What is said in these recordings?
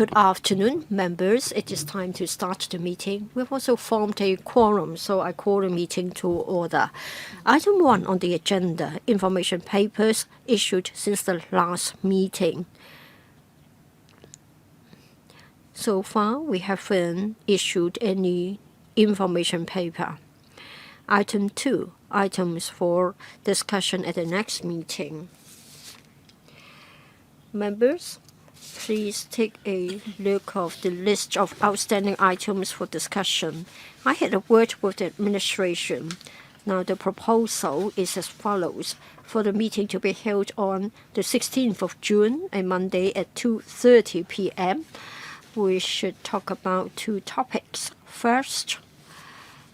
Good afternoon, members. It is time to start the meeting. We've also formed a quorum, so I call the meeting to order. Item 1 on the agenda, information papers issued since the last meeting. So far, we haven't issued any information paper. Item 2, items for discussion at the next meeting. Members, please take a look of the list of outstanding items for discussion. I had a word with the administration. Now the proposal is as follows. For the meeting to be held on the 16th of June, a Monday at 2:30 p.m., we should talk about two topics. First,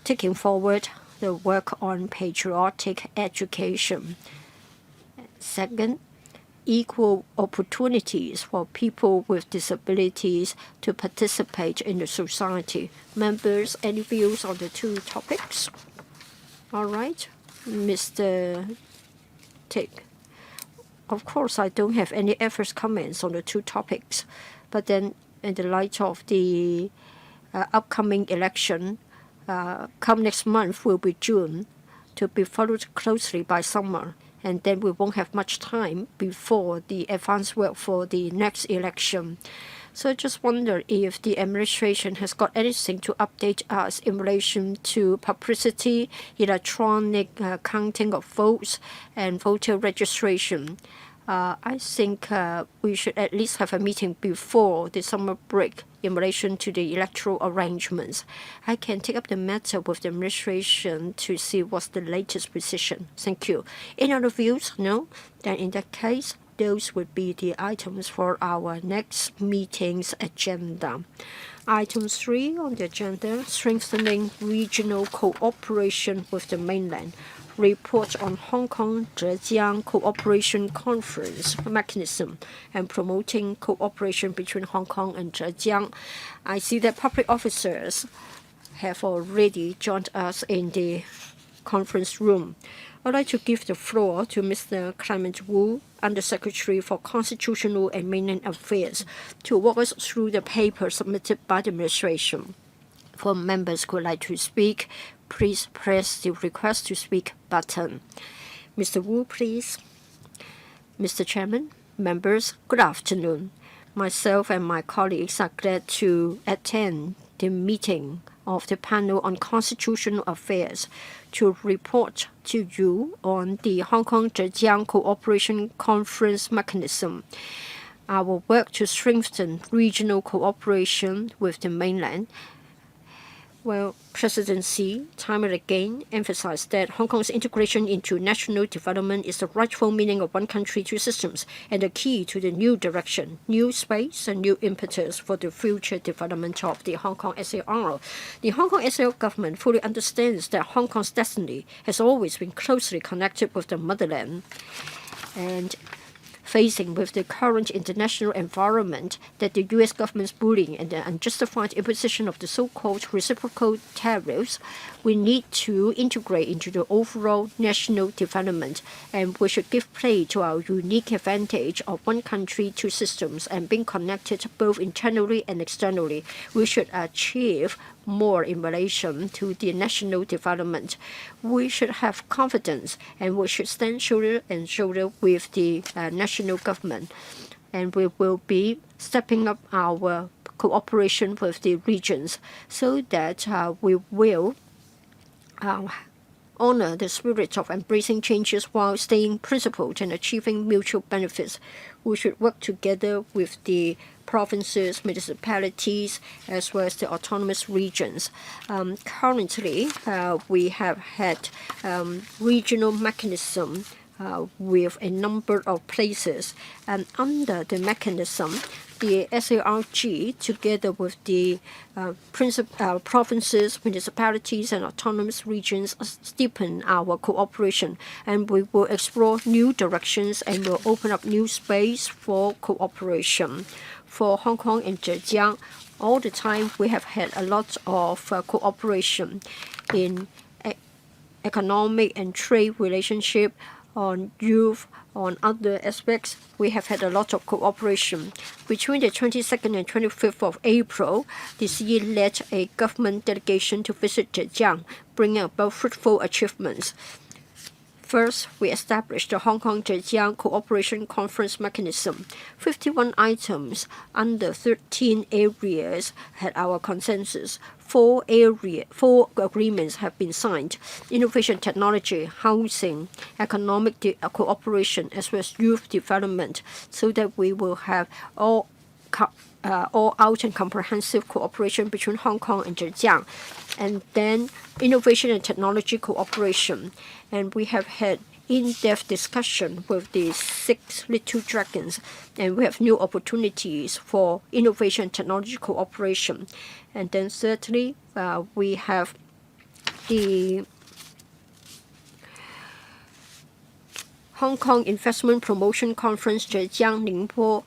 taking forward the work on patriotic education. Second, equal opportunities for people with disabilities to participate in the society. Members, any views on the two topics? All right, Mr. Tick. Of course, I don't have any adverse comments on the two topics, but then in the light of the upcoming election, come next month will be June, to be followed closely by summer. And then we won't have much time before the advance work for the next election. So I just wonder if the administration has got anything to update us in relation to publicity, electronic counting of votes, and voter registration. I think we should at least have a meeting before the summer break in relation to the electoral arrangements. I can take up the matter with the administration to see what's the latest position. Thank you. Any other views? No? Then in that case, those would be the items for our next meeting's agenda. Item 3 on the agenda, strengthening regional cooperation with the mainland. Report on Hong Kong Zhejiang Co-operation Conference mechanism and promoting cooperation between Hong Kong and Zhejiang. I see that public officers have already joined us in the conference room. I'd like to give the floor to Mr. Clement Wu, Undersecretary for Constitutional and Mainland Affairs, to walk us through the paper submitted by the administration. For members who would like to speak, please press the request to speak button. Mr. Wu, please. Mr. Chairman, members, good afternoon. Myself and my colleagues are glad to attend the meeting of the panel on constitutional affairs to report to you on the Hong Kong Zhejiang Co-operation Conference mechanism. Our work to strengthen regional cooperation with the mainland. Well, President Xi, time and again, emphasized that Hong Kong's integration into national development is the rightful meaning of one country, two systems, and the key to the new direction, new space, and new impetus for the future development of the Hong Kong SAR. The Hong Kong SAR government fully understands that Hong Kong's destiny has always been closely connected with the motherland. And facing with the current international environment that the U.S. government's bullying and the unjustified imposition of the so-called reciprocal tariffs, we need to integrate into the overall national development, and we should give play to our unique advantage of one country, two systems, and being connected both internally and externally. We should achieve more in relation to the national development. We should have confidence, and we should stand shoulder and shoulder with the national government. And we will be stepping up our cooperation with the regions so that we will honor the spirit of embracing changes while staying principled and achieving mutual benefits. We should work together with the provinces, municipalities, as well as the autonomous regions. Currently, we have had regional mechanism with a number of places, and under the mechanism, the SARG, together with the provinces, municipalities, and autonomous regions, deepen our cooperation, and we will explore new directions and will open up new space for cooperation. For Hong Kong and Zhejiang, all the time we have had a lot of cooperation in economic and trade relationship, on youth, On other aspects, we have had a lot of cooperation. Between the 22nd and 25th of April, the CE led a government delegation to visit Zhejiang, bringing about fruitful achievements. First, we established the Hong Kong Zhejiang Co-operation Conference mechanism. 51 items under 13 areas had our consensus. 4 agreements have been signed: innovation technology, housing, economic cooperation, as well as youth development, so that we will have all out and comprehensive cooperation between Hong Kong and Zhejiang. And then innovation and technology cooperation. And we have had in-depth discussion with the 6 little dragons, and we have new opportunities for innovation and technology cooperation. And then thirdly, we have the Hong Kong Investment Promotion Conference, Zhejiang Ningbo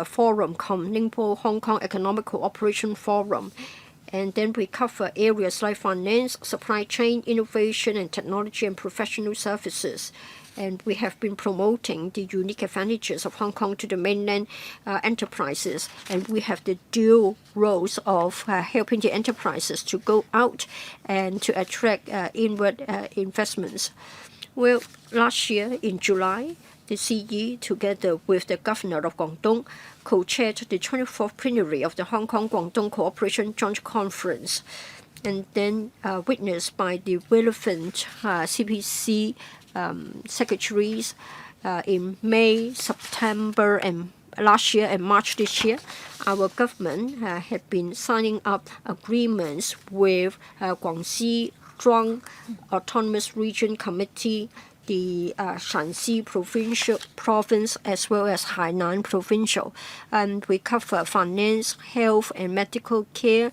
Forum, Ningbo Hong Kong Economic Cooperation Forum. And then we cover areas like finance, supply chain, innovation and technology, and professional services. And we have been promoting the unique advantages of Hong Kong to the mainland enterprises. And we have the dual roles of helping the enterprises to go out and to attract inward investments. Well, last year in July, the CE, together with the governor of Guangdong, co-chaired the 24th plenary of the Hong Kong-Guangdong Cooperation Joint Conference, and then witnessed by the relevant CPC secretaries in May, September, and last year and March this year. Our government had been signing up agreements with Guangxi Zhuang Autonomous Region Committee, the Shanxi province, as well as Hainan provincial. And we cover finance, health and medical care,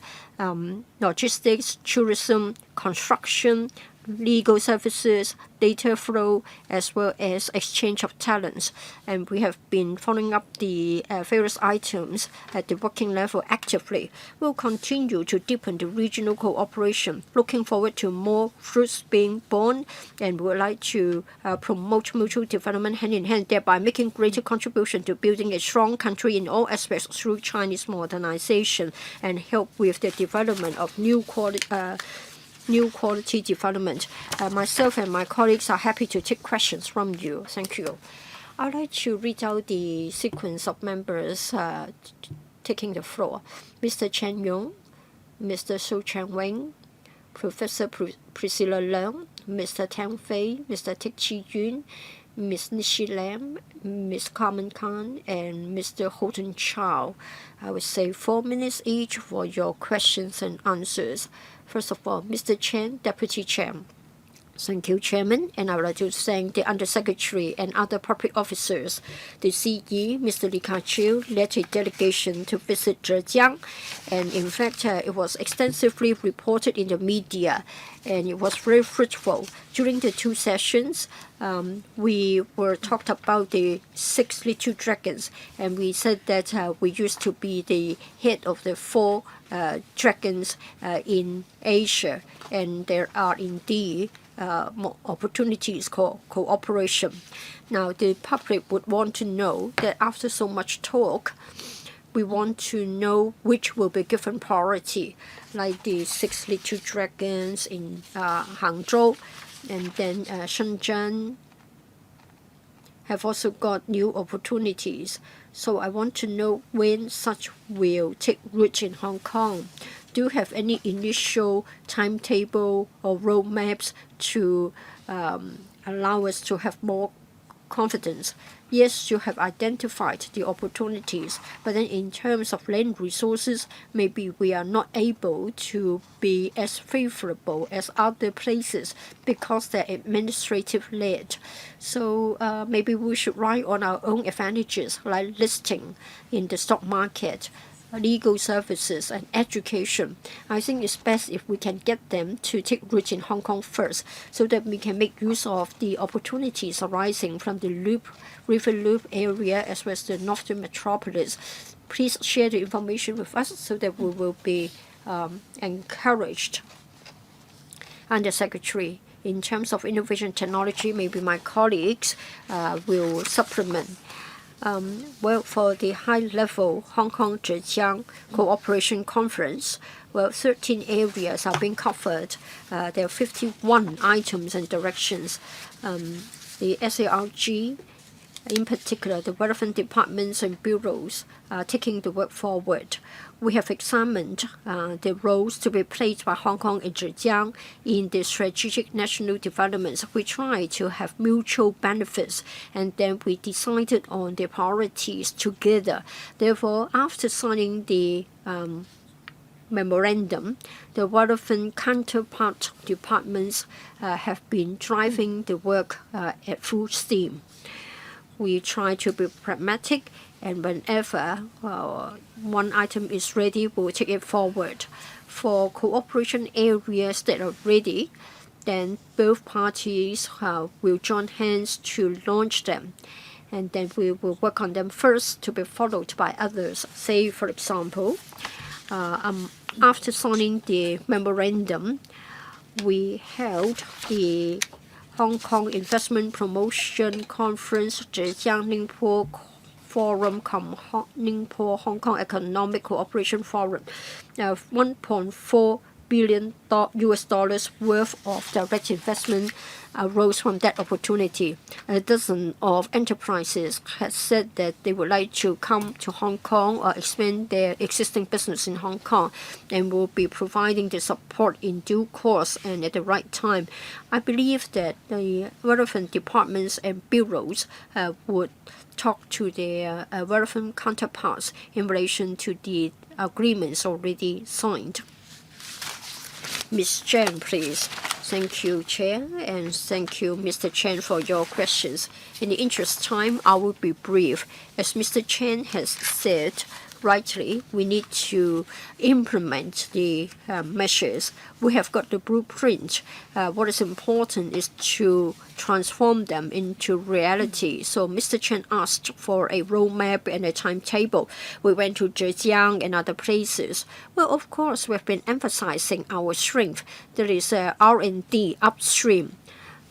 logistics, tourism, construction, legal services, data flow, as well as exchange of talents. And we have been following up the various items at the working level actively. We'll continue to deepen the regional cooperation, looking forward to more fruits being born, and we would like to promote mutual development hand in hand, thereby making greater contribution to building a strong country in all aspects through Chinese modernization, and help with the development of new quality development. Myself and my colleagues are happy to take questions from you. Thank you. I'd like to read out the sequence of members taking the floor. Mr. Chen Yong, Mr. Su Cheng-Wing, Professor Priscilla Leung, Mr. Tang Fei, Mr. Tik Chi-yun, Ms. Nishi Lam, Ms. Carmen Khan, and Mr. Houghton Chow. I would say 4 minutes each for your questions and answers. First of all, Mr. Chen, Deputy Chair. Thank you, Chairman, and I would like to thank the Undersecretary and other public officers. The CE, Mr. Li Ka-chiu, led a delegation to visit Zhejiang, and in fact, it was extensively reported in the media, and it was very fruitful. During the 2 sessions, we were talked about the 6 little dragons, and we said that we used to be the head of the 4 dragons in Asia, and there are indeed more opportunities for cooperation. Now, the public would want to know that after so much talk, we want to know which will be given priority, like the 6 little dragons in Hangzhou, and then Shenzhen have also got new opportunities. So I want to know when such will take root in Hong Kong. Do you have any initial timetable or roadmaps to allow us to have more confidence? Yes, you have identified the opportunities, but then in terms of land resources, maybe we are not able to be as favorable as other places because they're administrative-led. So maybe we should rely on our own advantages, like listing in the stock market, legal services, and education. I think it's best if we can get them to take root in Hong Kong first, so that we can make use of the opportunities arising from the River Loop area as well as the Northern Metropolis. Please share the information with us so that we will be encouraged. Undersecretary, in terms of innovation technology, maybe my colleagues will supplement. Well, for the high-level Hong Kong Zhejiang Co-operation Conference, well, 13 areas are being covered. There are 51 items and directions. The SARG, in particular, the relevant departments and bureaus are taking the work forward. We have examined the roles to be played by Hong Kong and Zhejiang in the strategic national developments. We try to have mutual benefits, and then we decided on the priorities together. Therefore, after signing the memorandum, the relevant counterpart departments have been driving the work at full steam. We try to be pragmatic, and whenever one item is ready, we'll take it forward. For cooperation areas that are ready, then both parties will join hands to launch them. And then we will work on them first to be followed by others. Say, for example, after signing the memorandum, we held the Hong Kong Investment Promotion Conference, Zhejiang Ningpo Forum, Ningpo Hong Kong Economic Cooperation Forum. 1.4 billion US dollars worth of direct investment arose from that opportunity. A dozen of enterprises had said that they would like to come to Hong Kong or expand their existing business in Hong Kong, and will be providing the support in due course and at the right time. I believe that the relevant departments and bureaus would talk to their relevant counterparts in relation to the agreements already signed. Ms. Chen, please. Thank you, Chair, and thank you, Mr. Chen, for your questions. In the interest of time, I will be brief. As Mr. Chen has said, rightly, we need to implement the measures. We have got the blueprint. What is important is to transform them into reality. So Mr. Chen asked for a roadmap and a timetable. We went to Zhejiang and other places. Well, of course, we've been emphasizing our strength. There is R&D upstream.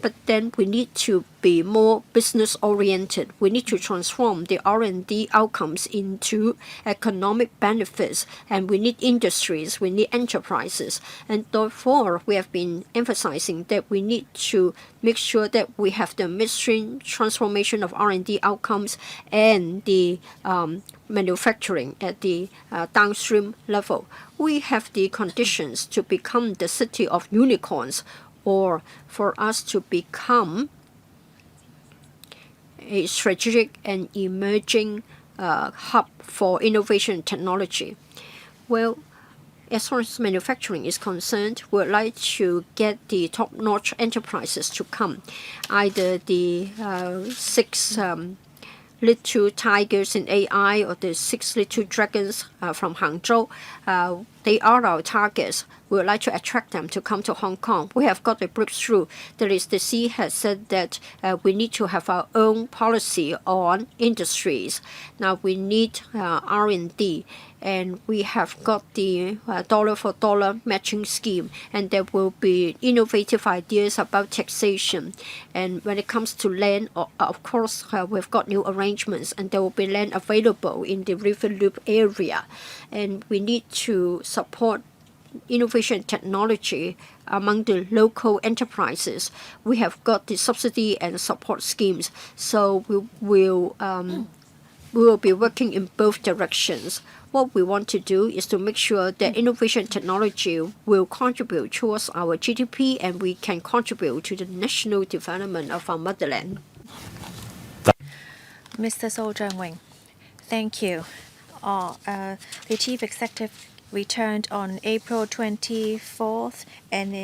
But then we need to be more business-oriented. We need to transform the R&D outcomes into economic benefits, and we need industries, we need enterprises. And therefore, we have been emphasizing that we need to make sure that we have the midstream transformation of R&D outcomes and the manufacturing at the downstream level. We have the conditions to become the city of unicorns, or for us to become a strategic and emerging hub for innovation technology. Well, as far as manufacturing is concerned, we'd like to get the top-notch enterprises to come, either the 6 little tigers in AI or the 6 little dragons from Hangzhou. They are our targets. We would like to attract them to come to Hong Kong. We have got a breakthrough. That is, the C has said that we need to have our own policy on industries. Now we need R&D, and we have got the dollar-for-dollar matching scheme, and there will be innovative ideas about taxation. And when it comes to land, of course, we've got new arrangements, and there will be land available in the River Loop area. And we need to support innovation technology among the local enterprises. We have got the subsidy and support schemes, so we will be working in both directions. What we want to do is to make sure that innovation technology will contribute towards our GDP, and we can contribute to the national development of our motherland. Mr. Zhou Zhenwing, thank you. The Chief Executive returned on April 24th, and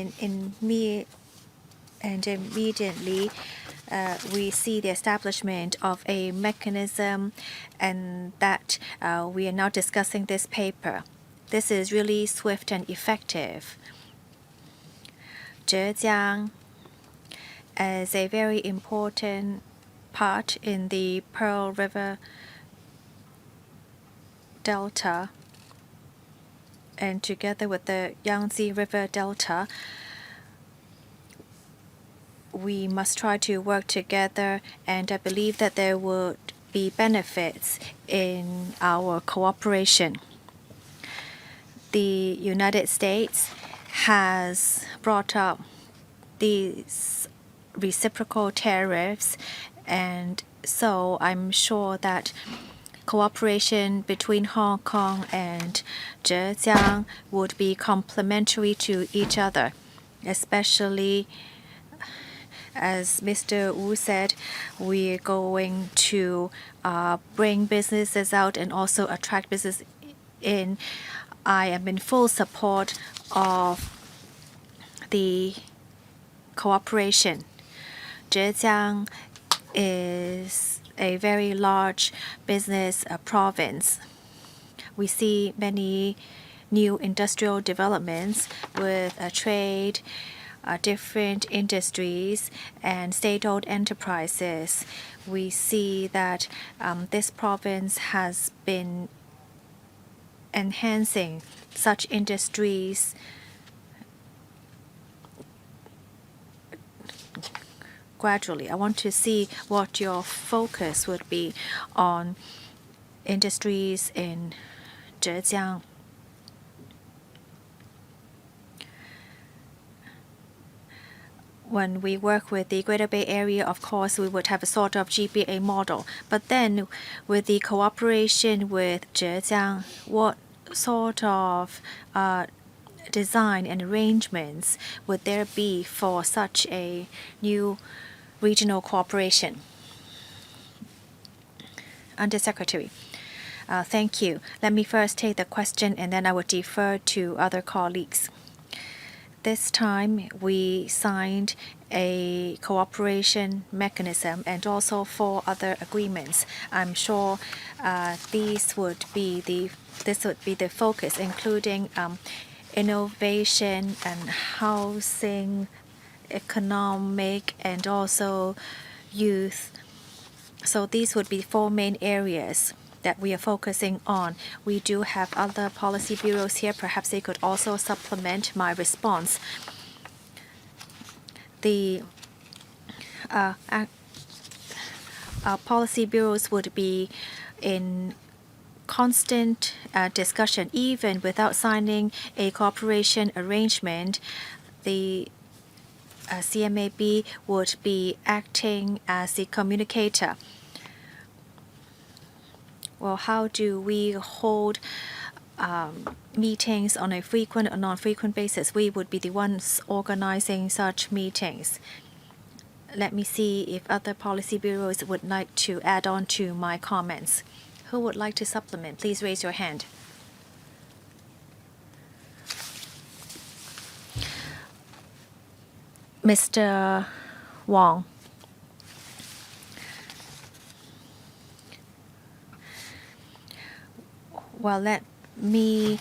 immediately we see the establishment of a mechanism, and that we are now discussing this paper. This is really swift and effective. Zhejiang is a very important part in the Pearl River Delta, and together with the Yangtze River Delta, we must try to work together, and I believe that there would be benefits in our cooperation. The United States has brought up these reciprocal tariffs, and so I'm sure that cooperation between Hong Kong and Zhejiang would be complementary to each other, especially as Mr. Wu said, we're going to bring businesses out and also attract business in. I am in full support of the cooperation. Zhejiang is a very large business province. We see many new industrial developments with trade, different industries, and state-owned enterprises. We see that this province has been enhancing such industries gradually. I want to see what your focus would be on industries in Zhejiang. When we work with the Greater Bay Area, of course, we would have a sort of GBA model. But then with the cooperation with Zhejiang, what sort of design and arrangements would there be for such a new regional cooperation? Undersecretary. Thank you. Let me first take the question and then I will defer to other colleagues. This time we signed a cooperation mechanism and also 4 other agreements. I'm sure this would be the focus, including innovation and housing, economic, and also youth. So these would be 4 main areas that we are focusing on. We do have other policy bureaus here. Perhaps they could also supplement my response. The policy bureaus would be in constant discussion. Even without signing a cooperation arrangement, the CMAB would be acting as a communicator. Well, how do we hold meetings on a frequent or non-frequent basis? We would be the ones organizing such meetings. Let me see if other policy bureaus would like to add on to my comments. Who would like to supplement? Please raise your hand. Mr. Wong. Well, let me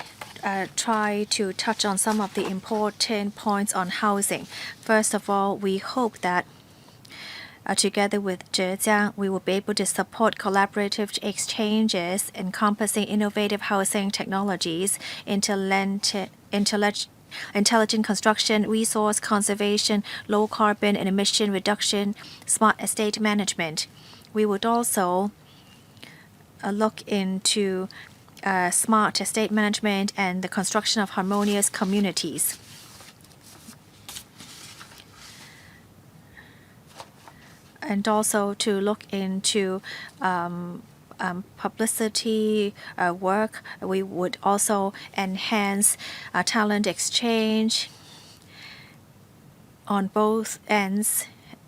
try to touch on some of the important points on housing. First of all, we hope that together with Zhejiang, we will be able to support collaborative exchanges encompassing innovative housing technologies, intelligent construction, resource conservation, low carbon and emission reduction, smart estate management. We would also look into smart estate management and the construction of harmonious communities. And also to look into publicity work. We would also enhance talent exchange on both ends,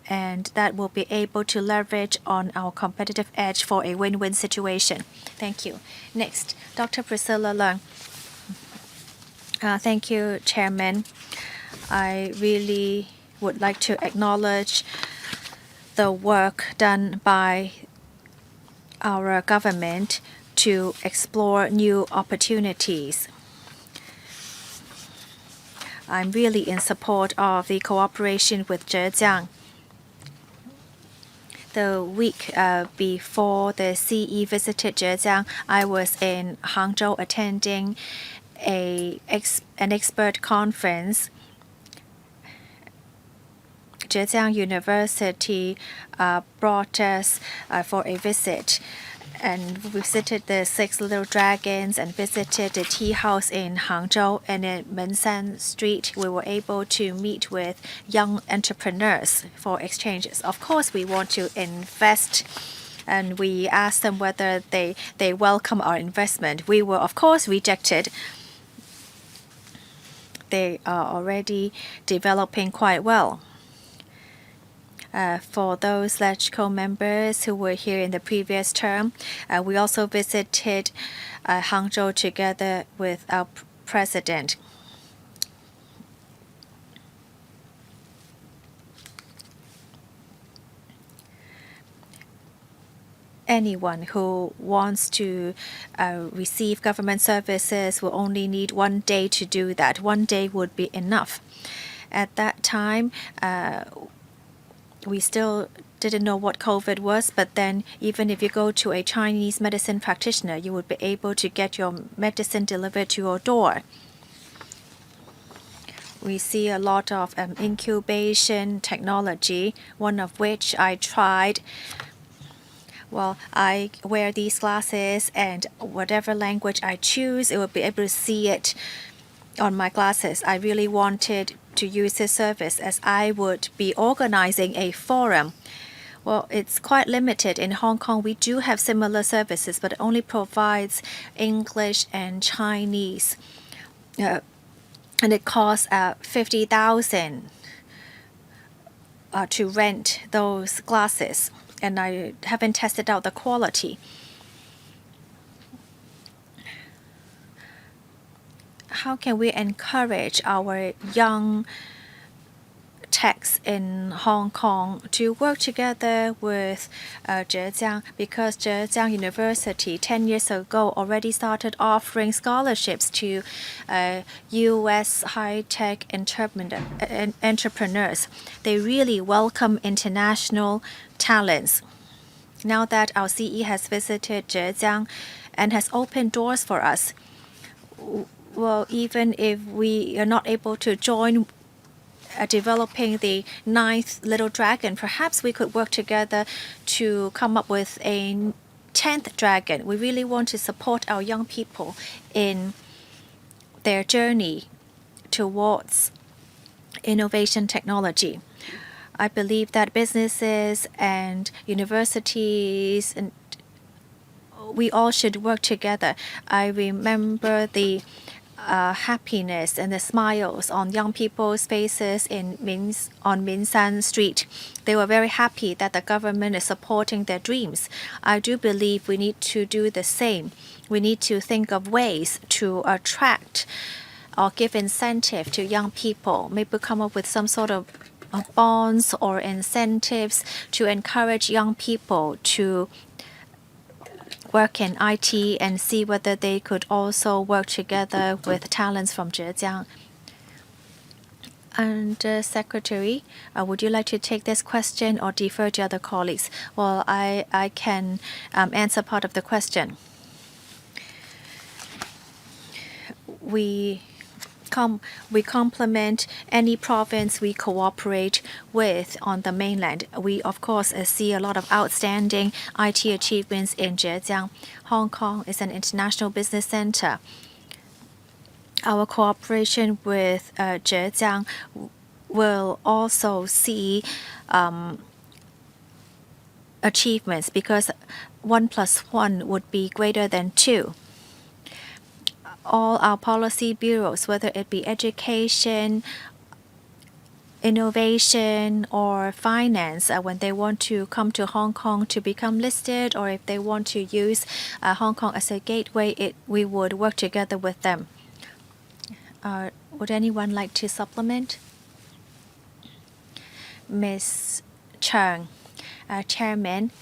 and that will be able to leverage on our competitive edge for a win-win situation. Thank you. Next, Dr. Priscilla Leung. Thank you, Chairman. I really would like to acknowledge the work done by our government to explore new opportunities. I'm really in support of the cooperation with Zhejiang. The week before the CE visited Zhejiang, I was in Hangzhou attending an expert conference Zhejiang University brought us for a visit. And we visited the 6 Little Dragons and visited the tea house in Hangzhou. And in Mainland Street, we were able to meet with young entrepreneurs for exchanges. Of course, we want to invest, and we asked them whether they welcome our investment. We were, of course, rejected. They are already developing quite well. For those LegCo members who were here in the previous term, we also visited Hangzhou together with our president. Anyone who wants to receive government services will only need 1 day to do that. 1 day would be enough. At that time, we still didn't know what COVID was, but then even if you go to a Chinese medicine practitioner, you would be able to get your medicine delivered to your door. We see a lot of incubation technology, one of which I tried. Well, I wear these glasses, and whatever language I choose, it will be able to see it on my glasses. I really wanted to use this service as I would be organizing a forum. Well, it's quite limited. In Hong Kong, we do have similar services, but it only provides English and Chinese. And it costs 50,000 to rent those glasses. And I haven't tested out the quality. How can we encourage our young techs in Hong Kong to work together with Zhejiang? Because Zhejiang University 10 years ago already started offering scholarships to U.S. high-tech entrepreneurs. They really welcome international talents. Now that our CE has visited Zhejiang and has opened doors for us, well, even if we are not able to join developing the 9th Little Dragon, perhaps we could work together to come up with a 10th dragon. We really want to support our young people in their journey towards innovation technology. I believe that businesses and universities and we all should work together. I remember the happiness and the smiles on young people's faces on Mainland Street. They were very happy that the government is supporting their dreams. I do believe we need to do the same. We need to think of ways to attract or give incentive to young people. Maybe come up with some sort of bonds or incentives to encourage young people to work in IT and see whether they could also work together with talents from Zhejiang. And Secretary, would you like to take this question or defer to other colleagues? Well, I can answer part of the question. We complement any province we cooperate with on the mainland. We, of course, see a lot of outstanding IT achievements in Zhejiang. Hong Kong is an international business center. Our cooperation with Zhejiang will also see achievements because 1 + 1 would be greater than 2. All our policy bureaus, whether it be education, innovation, or finance, when they want to come to Hong Kong to become listed, or if they want to use Hong Kong as a gateway, we would work together with them. Would anyone like to supplement? Ms. Cheung, Chairman.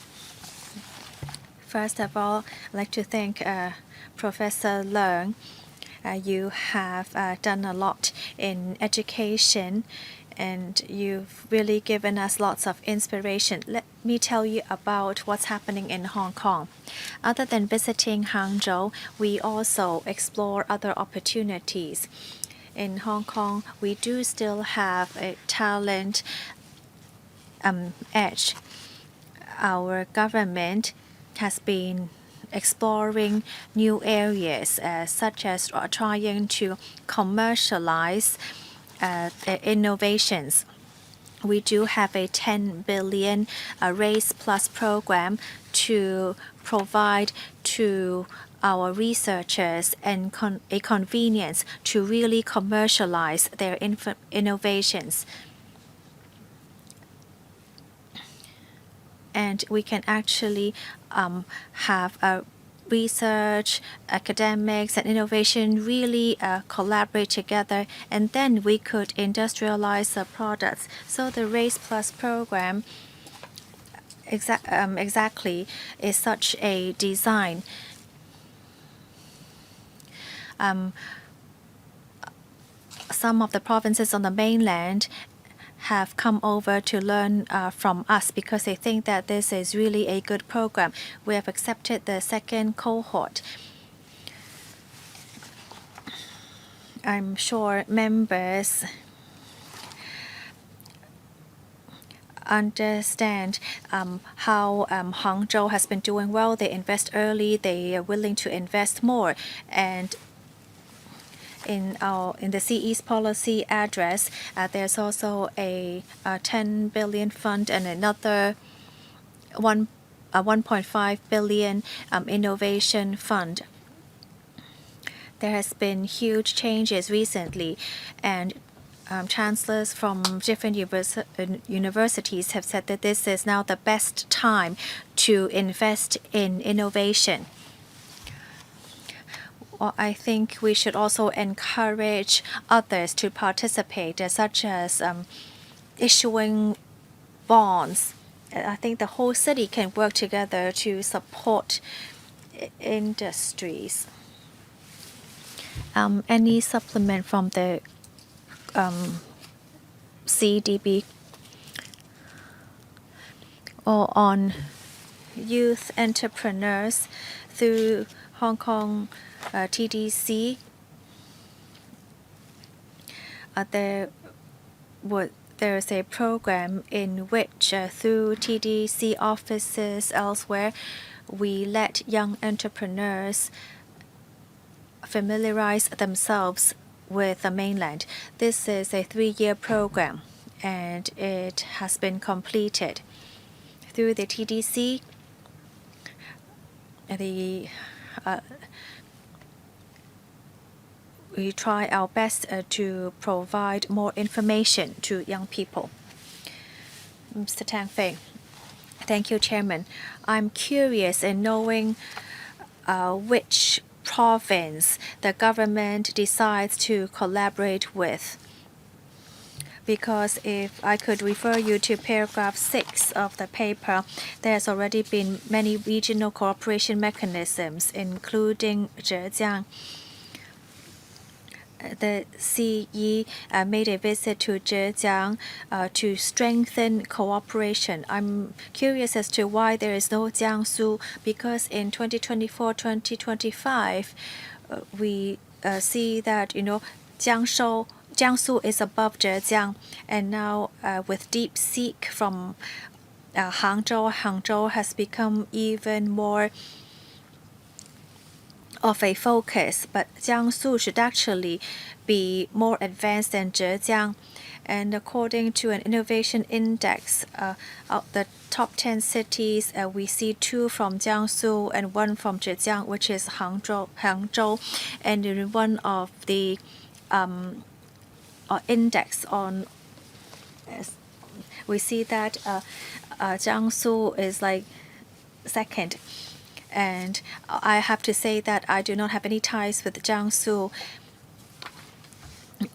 First of all, I'd like to thank Professor Leung. You have done a lot in education and you've really given us lots of inspiration. Let me tell you about what's happening in Hong Kong. Other than visiting Hangzhou, we also explore other opportunities. In Hong Kong, we do still have a talent edge. Our government has been exploring new areas such as trying to commercialize innovations. We do have a 10 billion Race Plus program to provide to our researchers and a convenience to really commercialize their innovations. And we can actually have a research, academics, and innovation really collaborate together, and then we could industrialize the products. So the Race Plus program exactly is such a design. Some of the provinces on the mainland have come over to learn from us because they think that this is really a good program. We have accepted the second cohort. I'm sure members understand how Hangzhou has been doing well. They invest early, they are willing to invest more. And in the CE's policy address, there's also a 10 billion fund and another 1.5 billion innovation fund. There has been huge changes recently, and chancellors from different universities have said that this is now the best time to invest in innovation. Well, I think we should also encourage others to participate, such as issuing bonds. I think the whole city can work together to support industries. Any supplement from the CDB or on youth entrepreneurs through Hong Kong TDC? There is a program in which through TDC offices elsewhere, we let young entrepreneurs familiarize themselves with the mainland. This is a 3-year program, and it has been completed. Through the TDC, we try our best to provide more information to young people. Mr. Tang Fei. Thank you, Chairman. I'm curious in knowing which province the government decides to collaborate with. Because if I could refer you to paragraph 6 of the paper, there's already been many regional cooperation mechanisms, including Zhejiang. The CE made a visit to Zhejiang to strengthen cooperation. I'm curious as to why there is no Jiangsu, because in 2024-2025, we see that, Jiangsu is above Zhejiang, and now with DeepSeek from Hangzhou has become even more of a focus, but Jiangsu should actually be more advanced than Zhejiang. And according to an innovation index, of the top 10 cities, we see 2 from Jiangsu and 1 from Zhejiang, which is Hangzhou. And in one of the index on, we see that Jiangsu is like second. And I have to say that I do not have any ties with Jiangsu.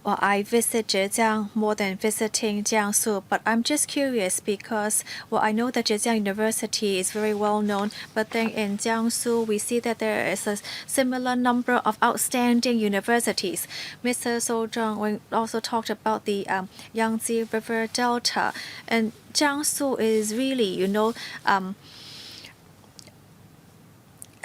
Well, I visit Zhejiang more than visiting Jiangsu, but I'm just curious because, I know that Zhejiang University is very well known, but then in Jiangsu, we see that there is a similar number of outstanding universities. Mr. Zhou Zheng also talked about the Yangtze River Delta, and Jiangsu is really,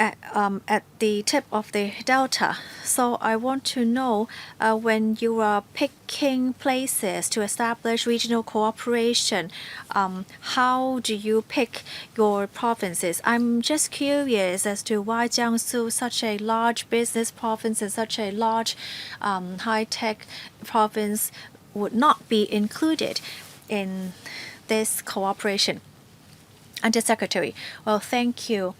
at the tip of the delta. So I want to know when you are picking places to establish regional cooperation, how do you pick your provinces? I'm just curious as to why Jiangsu, such a large business province and such a large high-tech province, would not be included in this cooperation. Undersecretary, well, thank you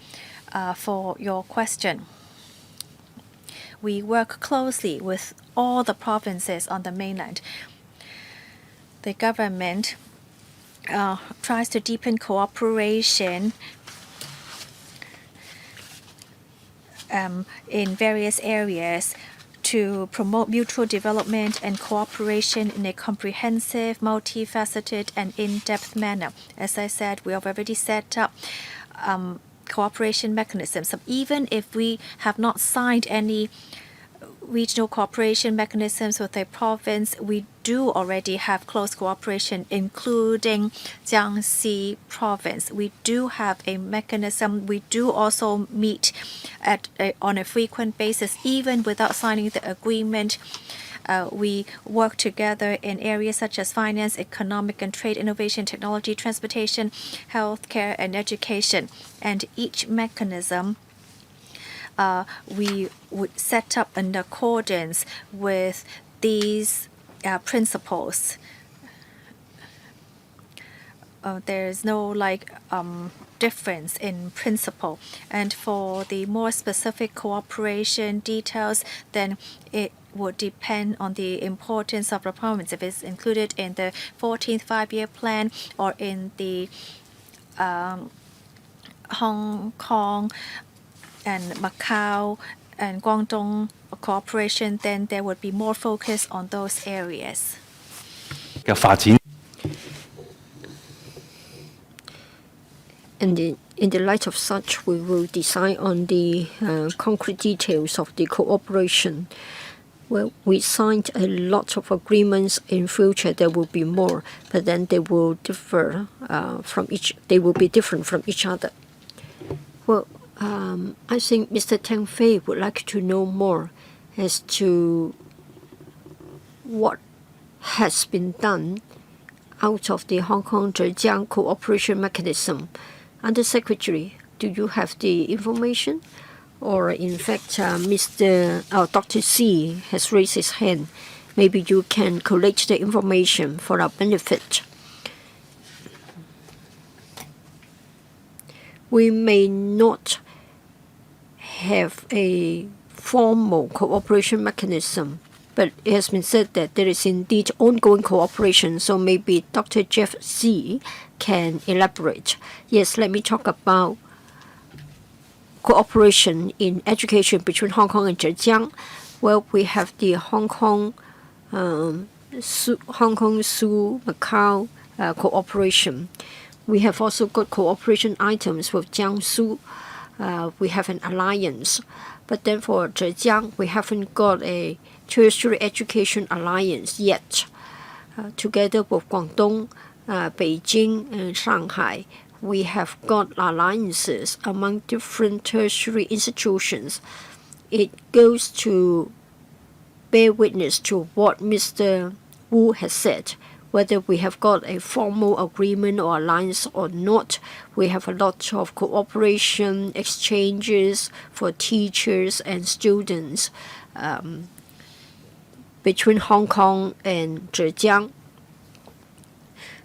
for your question. We work closely with all the provinces on the mainland. The government tries to deepen cooperation in various areas to promote mutual development and cooperation in a comprehensive, multifaceted, and in-depth manner. As I said, we have already set up cooperation mechanisms. So even if we have not signed any regional cooperation mechanisms with a province, we do already have close cooperation, including Jiangxi province. We do have a mechanism. We do also meet on a frequent basis, even without signing the agreement. We work together in areas such as finance, economic and trade, innovation, technology, transportation, healthcare, and education. And each mechanism we would set up in accordance with these principles. There's no difference in principle. And for the more specific cooperation details, then it would depend on the importance of the province, if it's included in the 14th five-year plan or in the Hong Kong and Macau and Guangdong cooperation, then there would be more focus on those areas. And in the light of such, we will decide on the concrete details of the cooperation. Well, we signed a lot of agreements. In future, there will be more, but then they will differ They will be different from each other. Well, I think Mr. Teng Fei would like to know more as to what has been done out of the Hong Kong Zhejiang cooperation mechanism. Undersecretary, do you have the information? Or in fact, Dr. C has raised his hand. Maybe you can collect the information for our benefit. We may not have a formal cooperation mechanism, but it has been said that there is indeed ongoing cooperation, so maybe Dr. Jeff C can elaborate. Yes, let me talk about cooperation in education between Hong Kong and Zhejiang. Well, we have the Hong Kong, Macau cooperation. We have also got cooperation items with Jiangsu. We have an alliance. But then for Zhejiang, we haven't got a tertiary education alliance yet. Together with Guangdong, Beijing, and Shanghai, we have got alliances among different tertiary institutions. It goes to bear witness to what Mr. Wu has said. Whether we have got a formal agreement or alliance or not, we have a lot of cooperation, exchanges for teachers and students between Hong Kong and Zhejiang.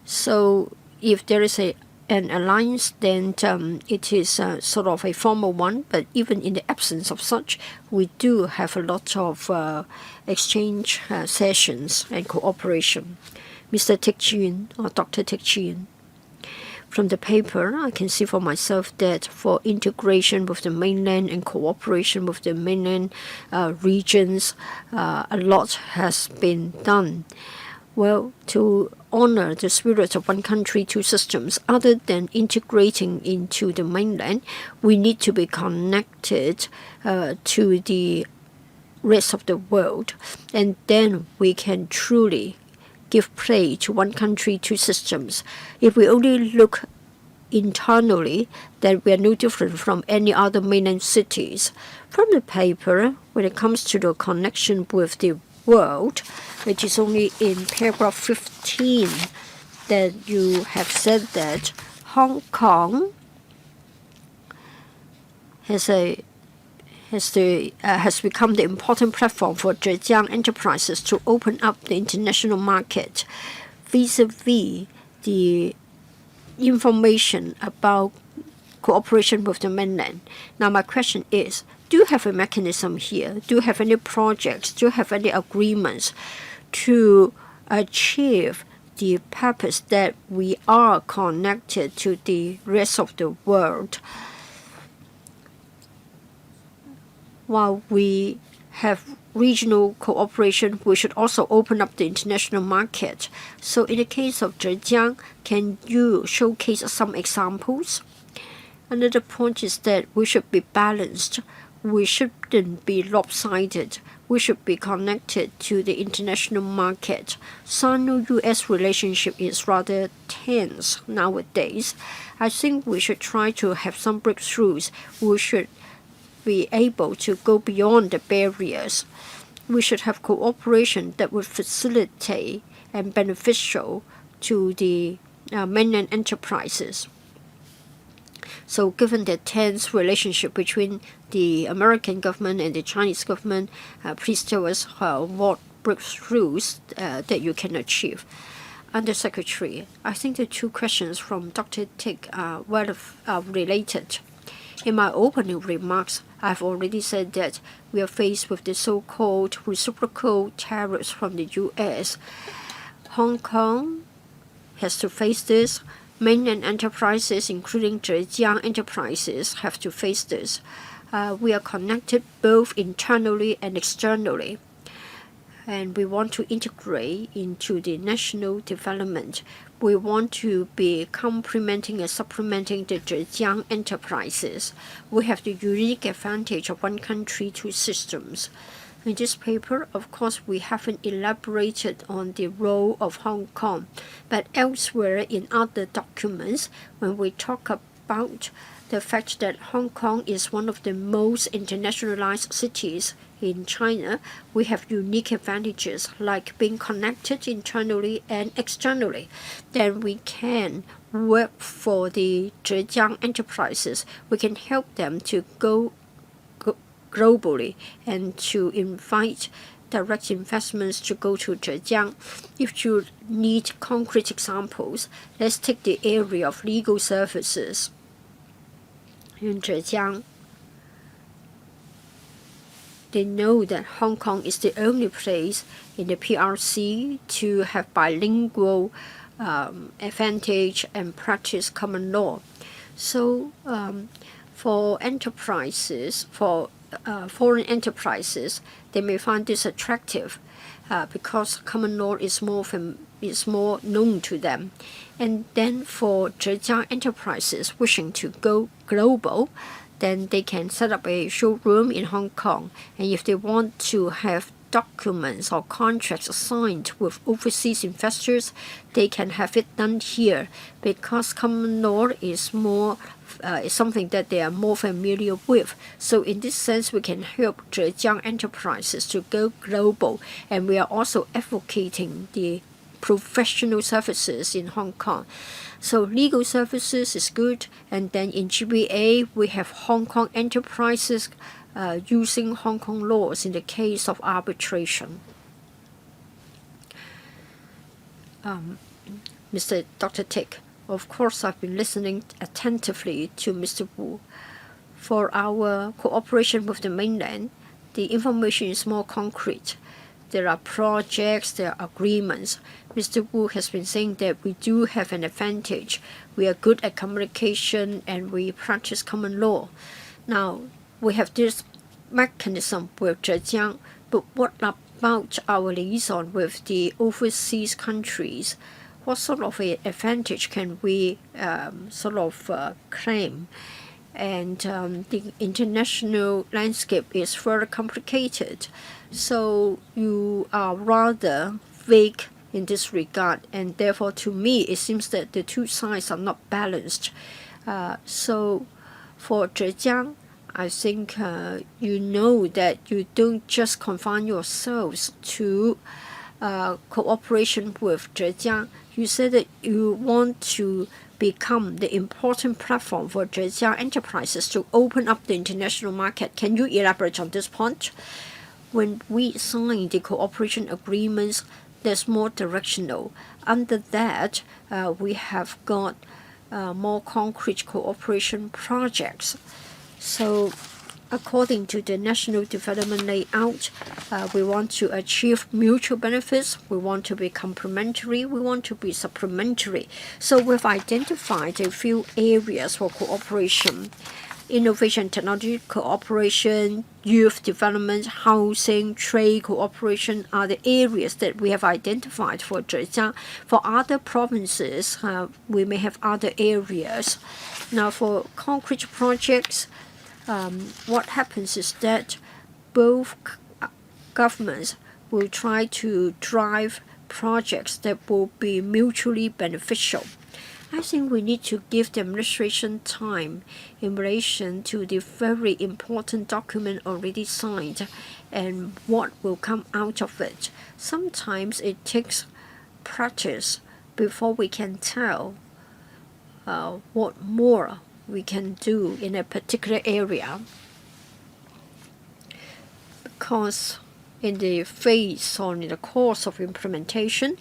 So if there is an alliance, then it is sort of a formal one. But even in the absence of such, we do have a lot of exchange sessions and cooperation. Mr. Teck Chuen, or Dr. Teck Chuen. From the paper, I can see for myself that for integration with the mainland and cooperation with the mainland regions, a lot has been done. Well, to honor the spirit of one country, two systems, other than integrating into the mainland, we need to be connected to the rest of the world, and then we can truly give play to one country, two systems. If we only look internally, then we are no different from any other mainland cities. From the paper, when it comes to the connection with the world, which is only in paragraph 15, that you have said that Hong Kong has become the important platform for Zhejiang enterprises to open up the international market vis-a-vis the information about cooperation with the mainland. Now my question is, do you have a mechanism here? Do you have any projects? Do you have any agreements to achieve the purpose that we are connected to the rest of the world? While we have regional cooperation, we should also open up the international market. So in the case of Zhejiang, can you showcase some examples? Another point is that we should be balanced. We shouldn't be lopsided. We should be connected to the international market. Sino-US relationship is rather tense nowadays. I think we should try to have some breakthroughs. We should be able to go beyond the barriers. We should have cooperation that would facilitate and beneficial to the mainland enterprises. So given the tense relationship between the American government and the Chinese government, please tell us what breakthroughs that you can achieve. Undersecretary, I think the two questions from Dr. Tick are well related. In my opening remarks, I've already said that we are faced with the so-called reciprocal tariffs from the U.S. Hong Kong has to face this. Mainland enterprises, including Zhejiang enterprises, have to face this. We are connected both internally and externally, and we want to integrate into the national development. We want to be complementing and supplementing the Zhejiang enterprises. We have the unique advantage of one country, two systems. In this paper, of course, we haven't elaborated on the role of Hong Kong, but elsewhere in other documents, when we talk about the fact that Hong Kong is one of the most internationalized cities in China, we have unique advantages like being connected internally and externally. Then we can work for the Zhejiang enterprises. We can help them to go globally and to invite direct investments to go to Zhejiang. If you need concrete examples, let's take the area of legal services in Zhejiang. They know that Hong Kong is the only place in the PRC to have bilingual advantage and practice common law. So for enterprises, for foreign enterprises, they may find this attractive because common law is more known to them. And then for Zhejiang enterprises wishing to go global, then they can set up a showroom in Hong Kong. And if they want to have documents or contracts signed with overseas investors, they can have it done here because common law is something that they are more familiar with. So in this sense, we can help Zhejiang enterprises to go global, and we are also advocating the professional services in Hong Kong. So legal services is good, and then in GBA we have Hong Kong enterprises using Hong Kong laws in the case of arbitration. Mr. Dr. Tick, of course I've been listening attentively to Mr. Wu. For our cooperation with the mainland, the information is more concrete. There are projects, there are agreements. Mr. Wu has been saying that we do have an advantage. We are good at communication and we practice common law. Now, we have this mechanism with Zhejiang, but what about our liaison with the overseas countries? What sort of an advantage can we claim? And the international landscape is very complicated. So you are rather vague in this regard, and therefore to me it seems that the two sides are not balanced. So for Zhejiang, I think you know that you don't just confine yourselves to cooperation with Zhejiang. You said that you want to become the important platform for Zhejiang enterprises to open up the international market. Can you elaborate on this point? When we sign the cooperation agreements, there's more directional. Under that, we have got more concrete cooperation projects. So according to the national development layout, we want to achieve mutual benefits, we want to be complementary, we want to be supplementary. So we've identified a few areas for cooperation. Innovation, technology cooperation, youth development, housing, trade cooperation are the areas that we have identified for Zhejiang. For other provinces, we may have other areas. Now for concrete projects, what happens is that both governments will try to drive projects that will be mutually beneficial. I think we need to give the administration time in relation to the very important document already signed and what will come out of it. Sometimes it takes practice before we can tell what more we can do in a particular area, because in the phase or in the course of implementation,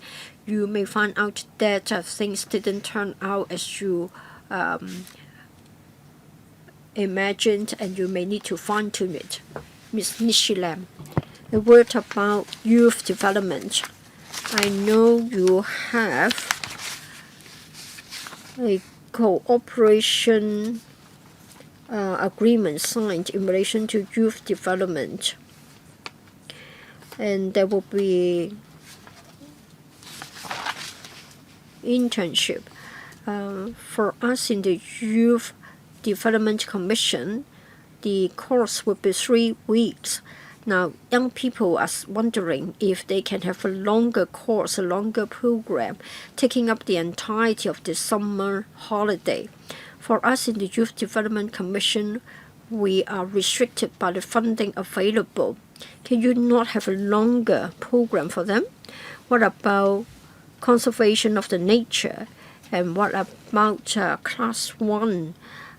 you may find out that things didn't turn out as you imagined, and you may need to fine-tune it. Ms. Nishilam, a word about youth development. I know you have a cooperation agreement signed in relation to youth development, and there will be internship. For us in the Youth Development Commission, the course will be 3 weeks. Now, young people are wondering if they can have a longer course, a longer program, taking up the entirety of the summer holiday. For us in the Youth Development Commission, we are restricted by the funding available. Can you not have a longer program for them? What about conservation of the nature? And what about class 1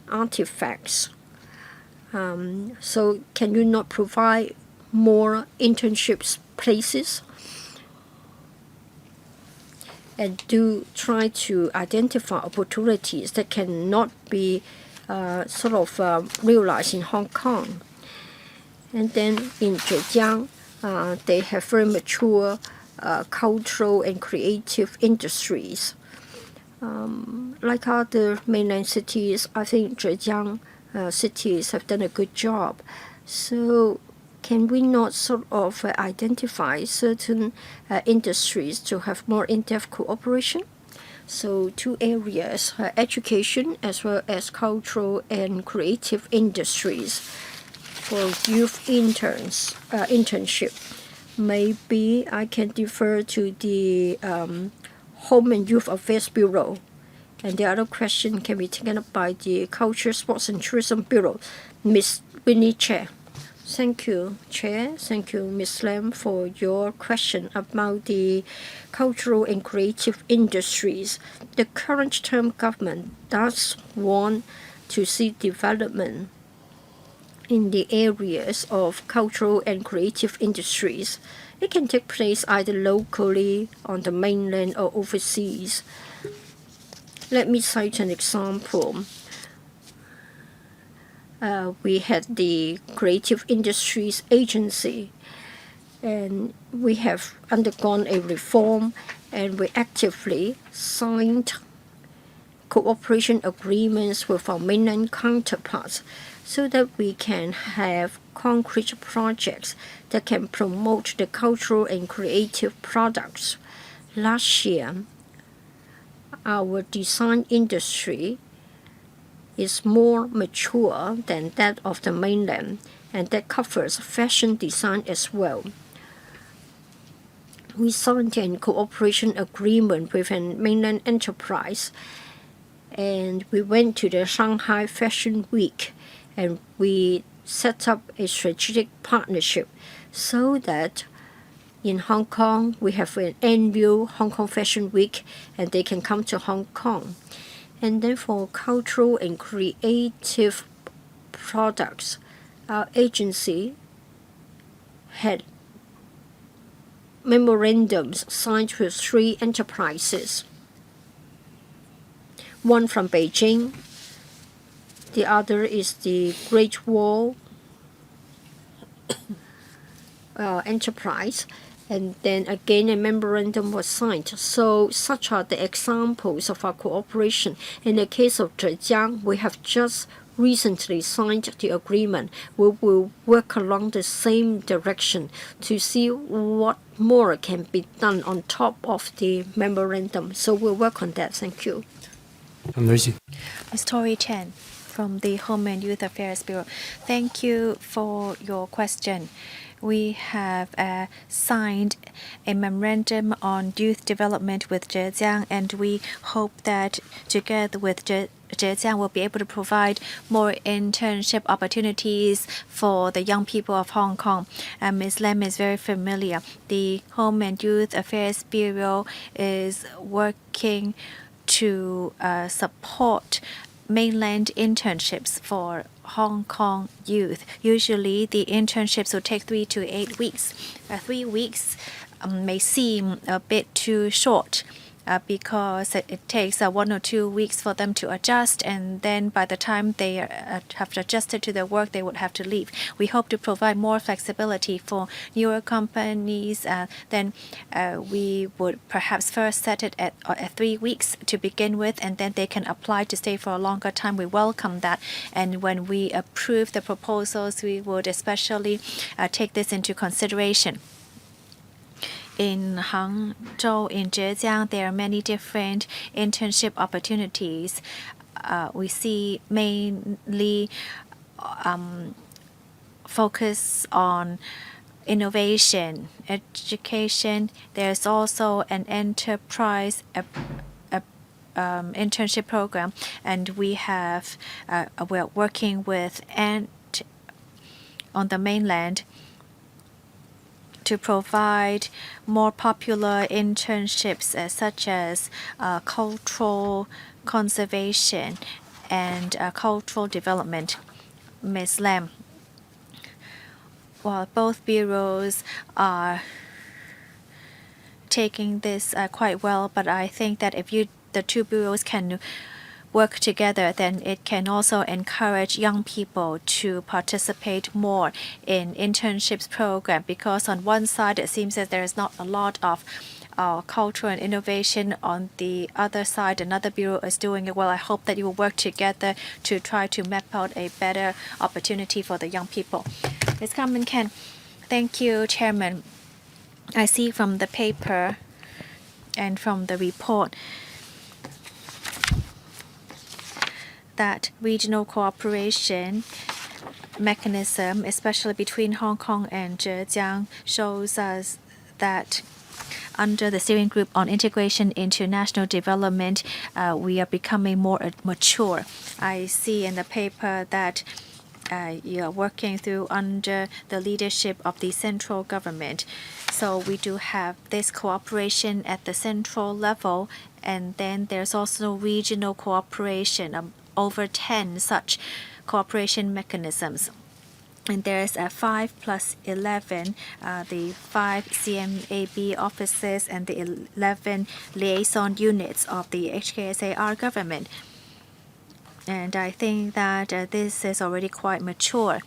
artifacts? So can you not provide more internships places? And do try to identify opportunities that cannot be realized in Hong Kong. And then in Zhejiang, they have very mature cultural and creative industries. Like other mainland cities, I think Zhejiang cities have done a good job. So can we not identify certain industries to have more in-depth cooperation? So 2 areas, education as well as cultural and creative industries for youth internship. Maybe I can defer to the Home and Youth Affairs Bureau. And the other question can be taken up by the Culture, Sports and Tourism Bureau, Ms. Winnie Chair. Thank you, Chair. Thank you, Ms. Lam, for your question about the cultural and creative industries. The current term government does want to see development in the areas of cultural and creative industries. It can take place either locally, on the mainland, or overseas. Let me cite an example. We had the Creative Industries Agency, and we have undergone a reform, and we actively signed cooperation agreements with our mainland counterparts so that we can have concrete projects that can promote the cultural and creative products. Last year, our design industry is more mature than that of the mainland, and that covers fashion design as well. We signed a cooperation agreement with a mainland enterprise, and we went to the Shanghai Fashion Week, and we set up a strategic partnership so that in Hong Kong we have an annual Hong Kong Fashion Week, and they can come to Hong Kong. And then for cultural and creative products, our agency had memorandums signed with 3 enterprises. One from Beijing, the other is the Great Wall enterprise, and then again a memorandum was signed. So such are the examples of our cooperation. In the case of Zhejiang, we have just recently signed the agreement. We will work along the same direction to see what more can be done on top of the memorandum. So we'll work on that. Thank you. Ms. Tori Chen from the Home and Youth Affairs Bureau. Thank you for your question. We have signed a memorandum on youth development with Zhejiang, and we hope that together with Zhejiang will be able to provide more internship opportunities for the young people of Hong Kong. Ms. Lam is very familiar. The Home and Youth Affairs Bureau is working to support mainland internships for Hong Kong youth. Usually the internships will take 3 to 8 weeks. 3 weeks may seem a bit too short because it takes 1 or 2 weeks for them to adjust, and then by the time they have adjusted to their work, they would have to leave. We hope to provide more flexibility for newer companies. Then we would perhaps first set it at 3 weeks to begin with, and then they can apply to stay for a longer time. We welcome that, and when we approve the proposals, we would especially take this into consideration. In Hangzhou, in Zhejiang, there are many different internship opportunities. We see mainly focus on innovation, education. There's also an enterprise internship program, and we're working with Ant on the mainland to provide more popular internships such as cultural conservation and cultural development. Ms. Lam, while both bureaus are taking this quite well, but I think that if the 2 bureaus can work together, then it can also encourage young people to participate more in internships program, because on one side it seems that there is not a lot of culture and innovation. On the other side, another bureau is doing it well. I hope that you will work together to try to map out a better opportunity for the young people. Ms. Carmen Ken. Thank you, Chairman. I see from the paper and from the report that regional cooperation mechanism, especially between Hong Kong and Zhejiang, shows us that under the steering group on integration into national development, we are becoming more mature. I see in the paper that you are working through under the leadership of the central government. So we do have this cooperation at the central level, and then there's also regional cooperation, over 10 such cooperation mechanisms. And there's a 5+11, the 5 CMAB offices and the 11 liaison units of the HKSAR government. And I think that this is already quite mature.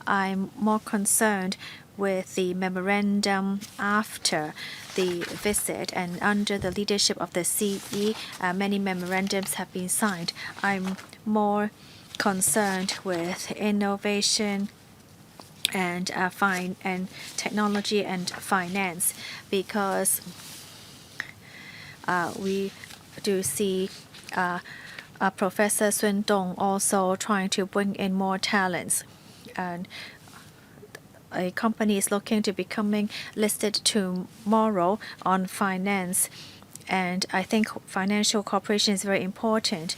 I'm more concerned with the memorandum after the visit, and under the leadership of the CE, many memorandums have been signed. I'm more concerned with innovation and technology and finance, because we do see Professor Sun Dong also trying to bring in more talents. And a company is looking to becoming listed tomorrow on finance, And I think financial cooperation is very important.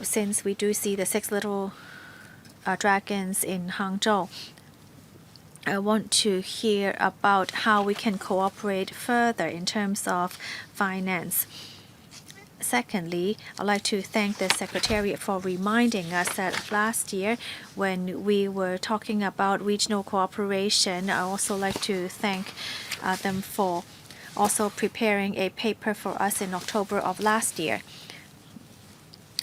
Since we do see the 6 little dragons in Hangzhou, I want to hear about how we can cooperate further in terms of finance. Secondly, I'd like to thank the Secretariat for reminding us that last year when we were talking about regional cooperation, I also like to thank them for also preparing a paper for us in October of last year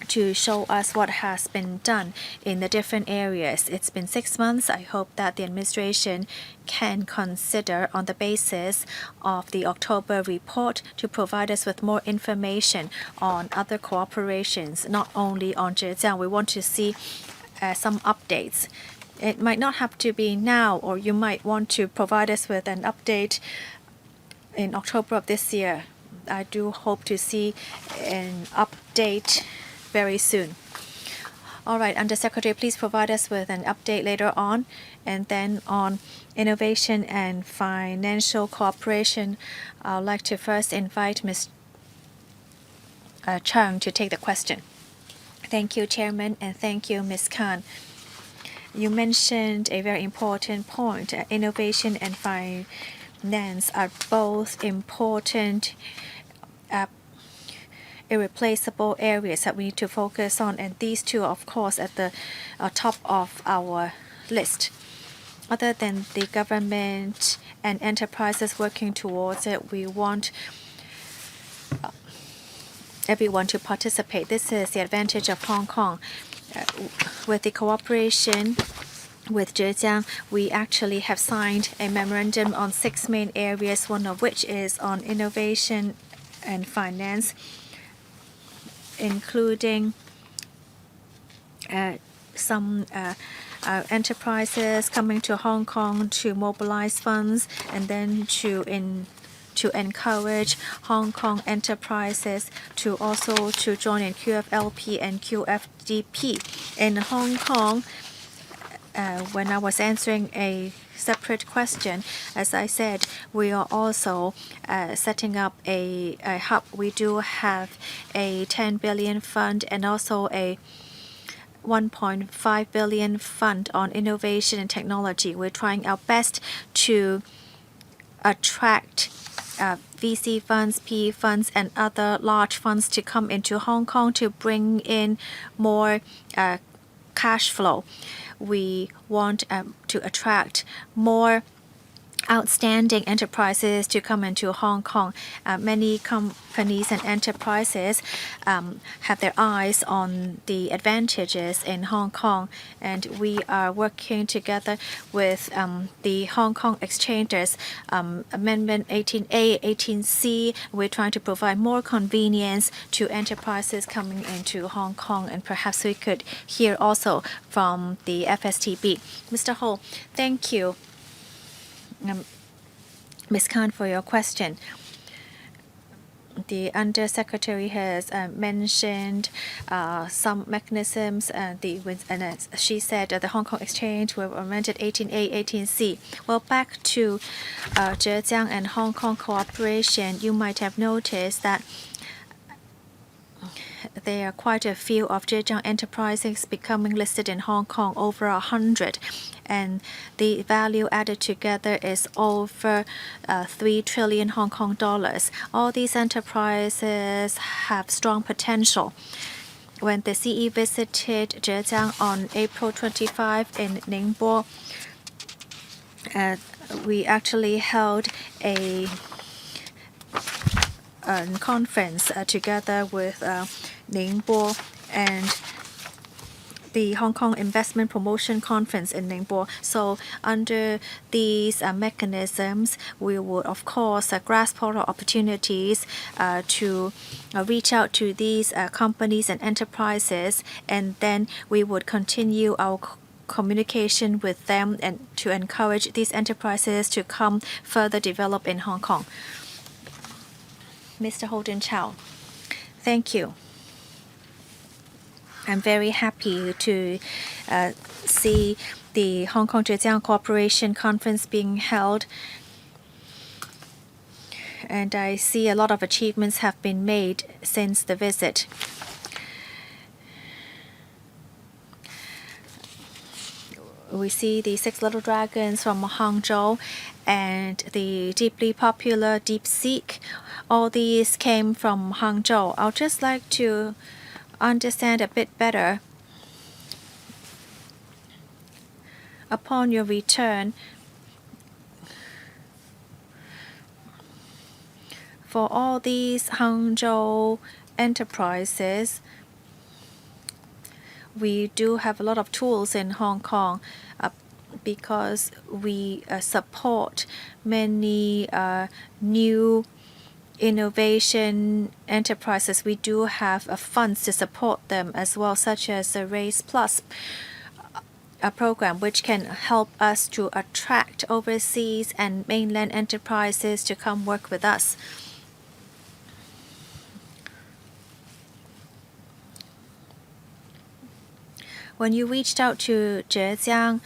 to show us what has been done in the different areas. It's been 6 months. I hope that the administration can consider on the basis of the October report to provide us with more information on other cooperations, not only on Zhejiang. We want to see some updates. It might not have to be now, or you might want to provide us with an update in October of this year. I do hope to see an update very soon. All right, Undersecretary, please provide us with an update later on. And then on innovation and financial cooperation, I'd like to first invite Ms. Chung to take the question. Thank you, Chairman, and thank you, Ms. Khan. You mentioned a very important point. Innovation and finance are both important irreplaceable areas that we need to focus on, and these two are, of course, at the top of our list. Other than the government and enterprises working towards it, we want everyone to participate. This is the advantage of Hong Kong. With the cooperation with Zhejiang, we actually have signed a memorandum on 6 main areas, one of which is on innovation and finance, including some enterprises coming to Hong Kong to mobilize funds and then to encourage Hong Kong enterprises to also to join in QFLP and QFDP. In Hong Kong, when I was answering a separate question, as I said, we are also setting up a hub. We do have a 10 billion fund and also a 1.5 billion fund on innovation and technology. We're trying our best to attract VC funds, PE funds, and other large funds to come into Hong Kong to bring in more cash flow. We want to attract more outstanding enterprises to come into Hong Kong. Many companies and enterprises have their eyes on the advantages in Hong Kong, and we are working together with the Hong Kong exchanges. Amendment 18A, 18C, we're trying to provide more convenience to enterprises coming into Hong Kong, and perhaps we could hear also from the FSTB. Mr. Ho, thank you. Ms. Khan, for your question. The Undersecretary has mentioned some mechanisms, and she said the Hong Kong Exchange were amended 18A, 18C. Well, back to Zhejiang and Hong Kong cooperation, you might have noticed that there are quite a few of Zhejiang enterprises becoming listed in Hong Kong, over 100. And the value added together is over 3 trillion Hong Kong dollars. All these enterprises have strong potential. When the CE visited Zhejiang on April 25 in Ningbo, we actually held a conference together with Ningbo and the Hong Kong Investment Promotion Conference in Ningbo. So under these mechanisms, we would, of course, grasp all the opportunities to reach out to these companies and enterprises, and then we would continue our communication with them and to encourage these enterprises to come further develop in Hong Kong. Mr. Holden Chow, thank you. I'm very happy to see the Hong Kong Zhejiang Co-operation Conference being held. And I see a lot of achievements have been made since the visit. We see the Six Little Dragons from Hangzhou and the deeply popular DeepSeek. All these came from Hangzhou. I'd just like to understand a bit better. Upon your return, for all these Hangzhou enterprises, we do have a lot of tools in Hong Kong because we support many new innovation enterprises. We do have funds to support them as well, such as the Raise Plus a program which can help us to attract overseas and mainland enterprises to come work with us. When you reached out to Zhejiang,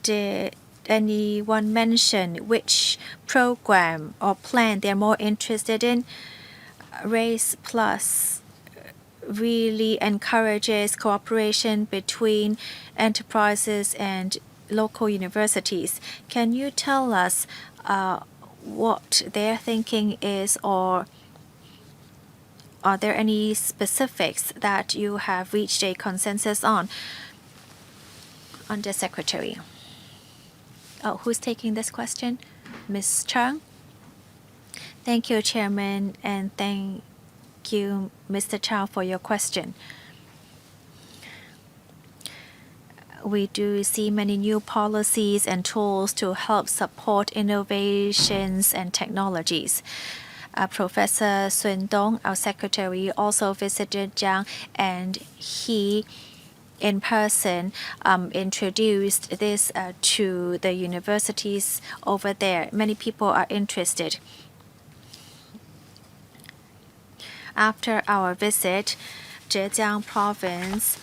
did anyone mention which program or plan they're more interested in? Raise Plus really encourages cooperation between enterprises and local universities. Can you tell us what their thinking is, or are there any specifics that you have reached a consensus on? Undersecretary. Oh, who's taking this question? Ms. Chung? Thank you, Chairman, and thank you, Mr. Chow, for your question. We do see many new policies and tools to help support innovations and technologies. Professor Sun Dong, our secretary, also visited Zhejiang, and he in person introduced this to the universities over there. Many people are interested. After our visit, Zhejiang province,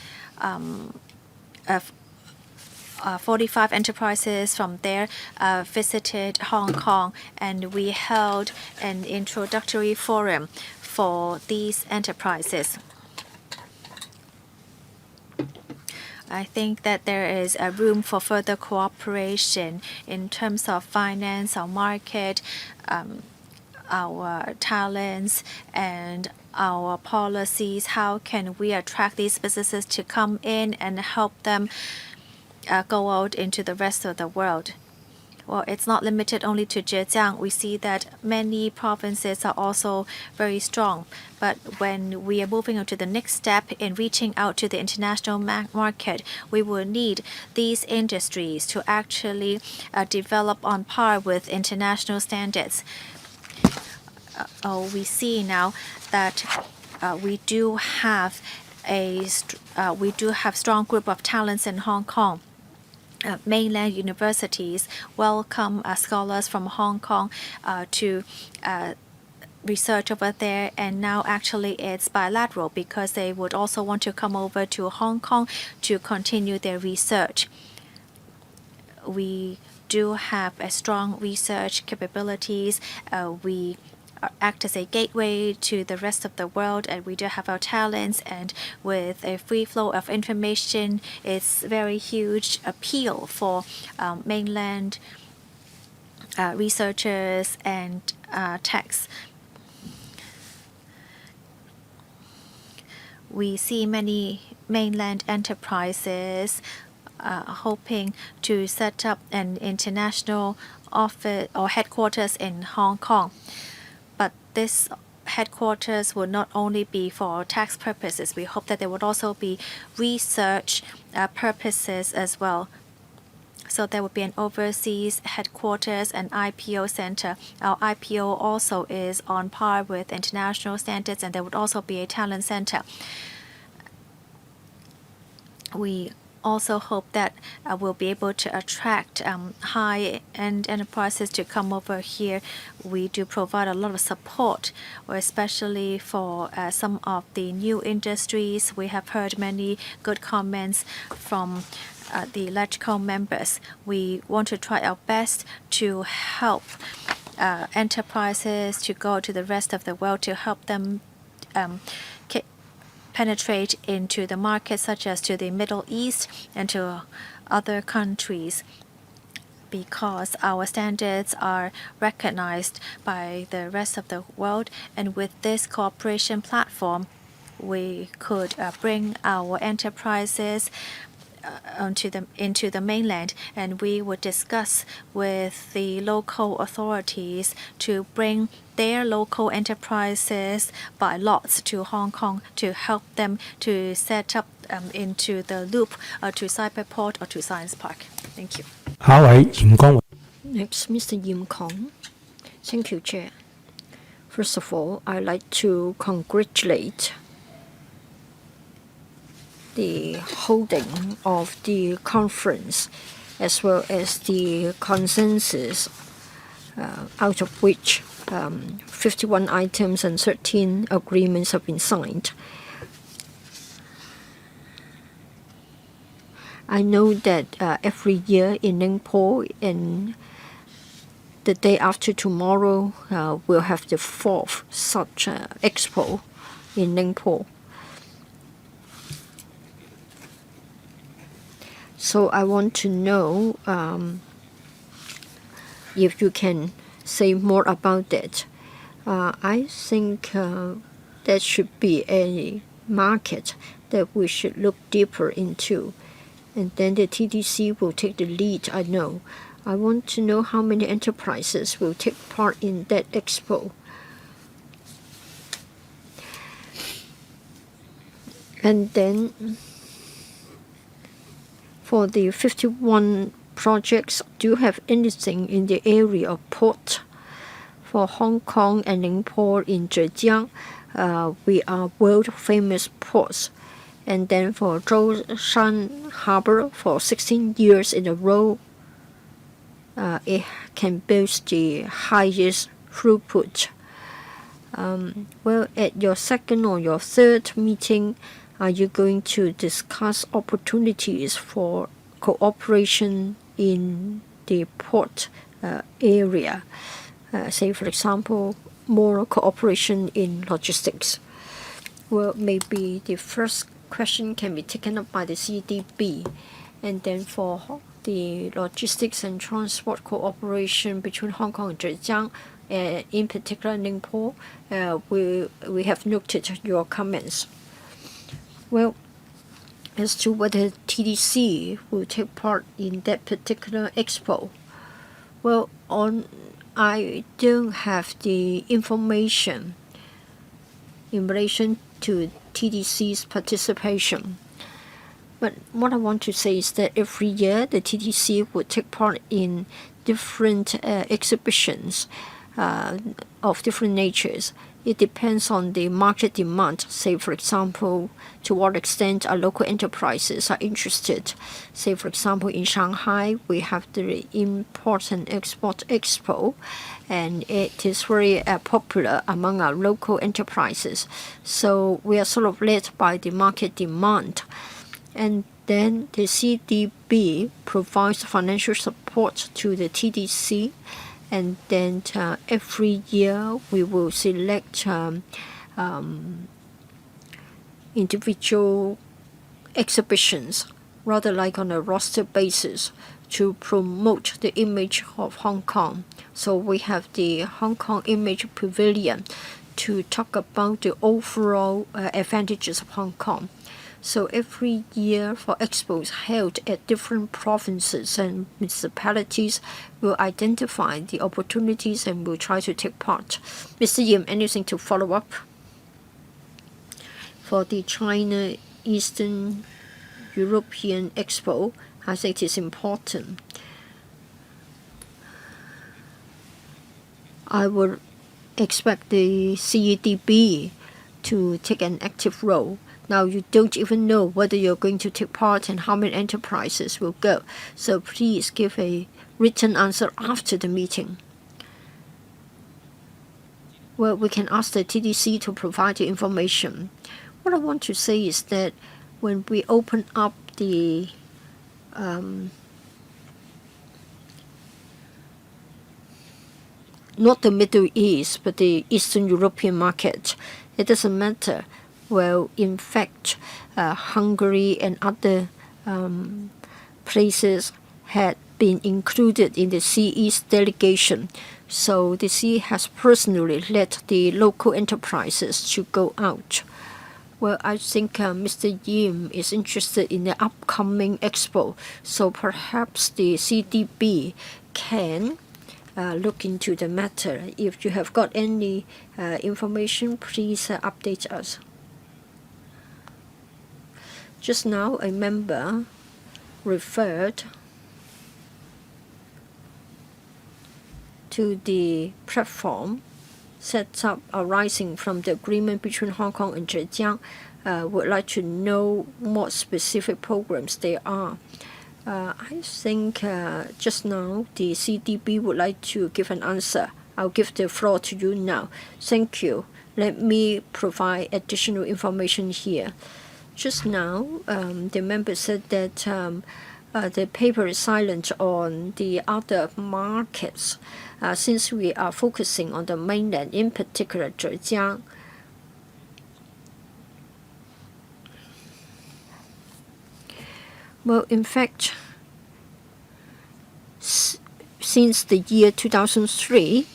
45 enterprises from there visited Hong Kong, and we held an introductory forum for these enterprises. I think that there is a room for further cooperation in terms of finance, our market, our talents, and our policies. How can we attract these businesses to come in and help them go out into the rest of the world? Well, it's not limited only to Zhejiang. We see that many provinces are also very strong. But when we are moving on to the next step in reaching out to the international market, we will need these industries to actually develop on par with international standards. We see now that we do have strong group of talents in Hong Kong. Mainland universities welcome scholars from Hong Kong to research over there, and now actually it's bilateral because they would also want to come over to Hong Kong to continue their research. We do have a strong research capabilities. We act as a gateway to the rest of the world, and we do have our talents, and with a free flow of information, it's very huge appeal for mainland researchers and techs. We see many mainland enterprises hoping to set up an international office or headquarters in Hong Kong. But this headquarters will not only be for tax purposes. We hope that there would also be research purposes as well. So there would be an overseas headquarters and IPO center. Our IPO also is on par with international standards, and there would also be a talent center. We also hope that we'll be able to attract high-end enterprises to come over here. We do provide a lot of support, especially for some of the new industries. We have heard many good comments from the Legislative members. We want to try our best to help enterprises to go to the rest of the world to help them penetrate into the market, such as to the Middle East and to other countries, because our standards are recognized by the rest of the world. And with this cooperation platform, we could bring our enterprises into the mainland, and we would discuss with the local authorities to bring their local enterprises by lots to Hong Kong to help them to set up into the loop to Cyberport or to Science Park. Thank you. Next, Mr. Yim Kong. Thank you, Chair. First of all, I'd like to congratulate the holding of the conference as well as the consensus, out of which 51 items and 13 agreements have been signed. I know that every year in Ningpo, and the day after tomorrow, we'll have the 4th such expo in Ningpo. So I want to know if you can say more about that. I think that should be a market that we should look deeper into. And then the TDC will take the lead, I know. I want to know how many enterprises will take part in that expo. And then for the 51 projects, do you have anything in the area of port? For Hong Kong and Ningpo in Zhejiang, we are world famous ports. And then for Zhoushan Harbor, for 16 years in a row, it can boast the highest throughput. Well, at your second or your third meeting, are you going to discuss opportunities for cooperation in the port area? Say, for example, more cooperation in logistics. Well, maybe the first question can be taken up by the CDB. And then for the logistics and transport cooperation between Hong Kong and Zhejiang, in particular Ningpo, we have noted your comments. Well, as to whether TDC will take part in that particular expo, well, I don't have the information in relation to TDC's participation. But what I want to say is that every year the TDC would take part in different exhibitions of different natures. It depends on the market demand. Say, for example, to what extent our local enterprises are interested. Say, for example, in Shanghai, we have the Import and Export Expo, and it is very popular among our local enterprises. So we are sort of led by the market demand. And then the CDB provides financial support to the TDC. And then every year we will select individual exhibitions, rather like on a roster basis, to promote the image of Hong Kong. So we have the Hong Kong Image Pavilion to talk about the overall advantages of Hong Kong. So every year for expos held at different provinces and municipalities, we'll identify the opportunities and we'll try to take part. Mr. Yim, anything to follow up? For the China Eastern European Expo, I think it is important. I would expect the CEDB to take an active role. Now you don't even know whether you're going to take part and how many enterprises will go. So please give a written answer after the meeting. Well, we can ask the TDC to provide the information. What I want to say is that when we open up the not the Middle East, but the Eastern European market. It doesn't matter. Well, in fact, Hungary and other places had been included in the CE's delegation. So the CE has personally led the local enterprises to go out. Well, I think Mr. Yim is interested in the upcoming expo, so perhaps the CDB can look into the matter. If you have got any information, please update us. Just now, a member referred to the platform set up arising from the agreement between Hong Kong and Zhejiang. Would like to know what specific programs they are. I think just now the CDB would like to give an answer. I'll give the floor to you now. Thank you. Let me provide additional information here. Just now, the member said that the paper is silent on the other markets since we are focusing on the mainland, in particular Zhejiang. Well, in fact, since the year 2003,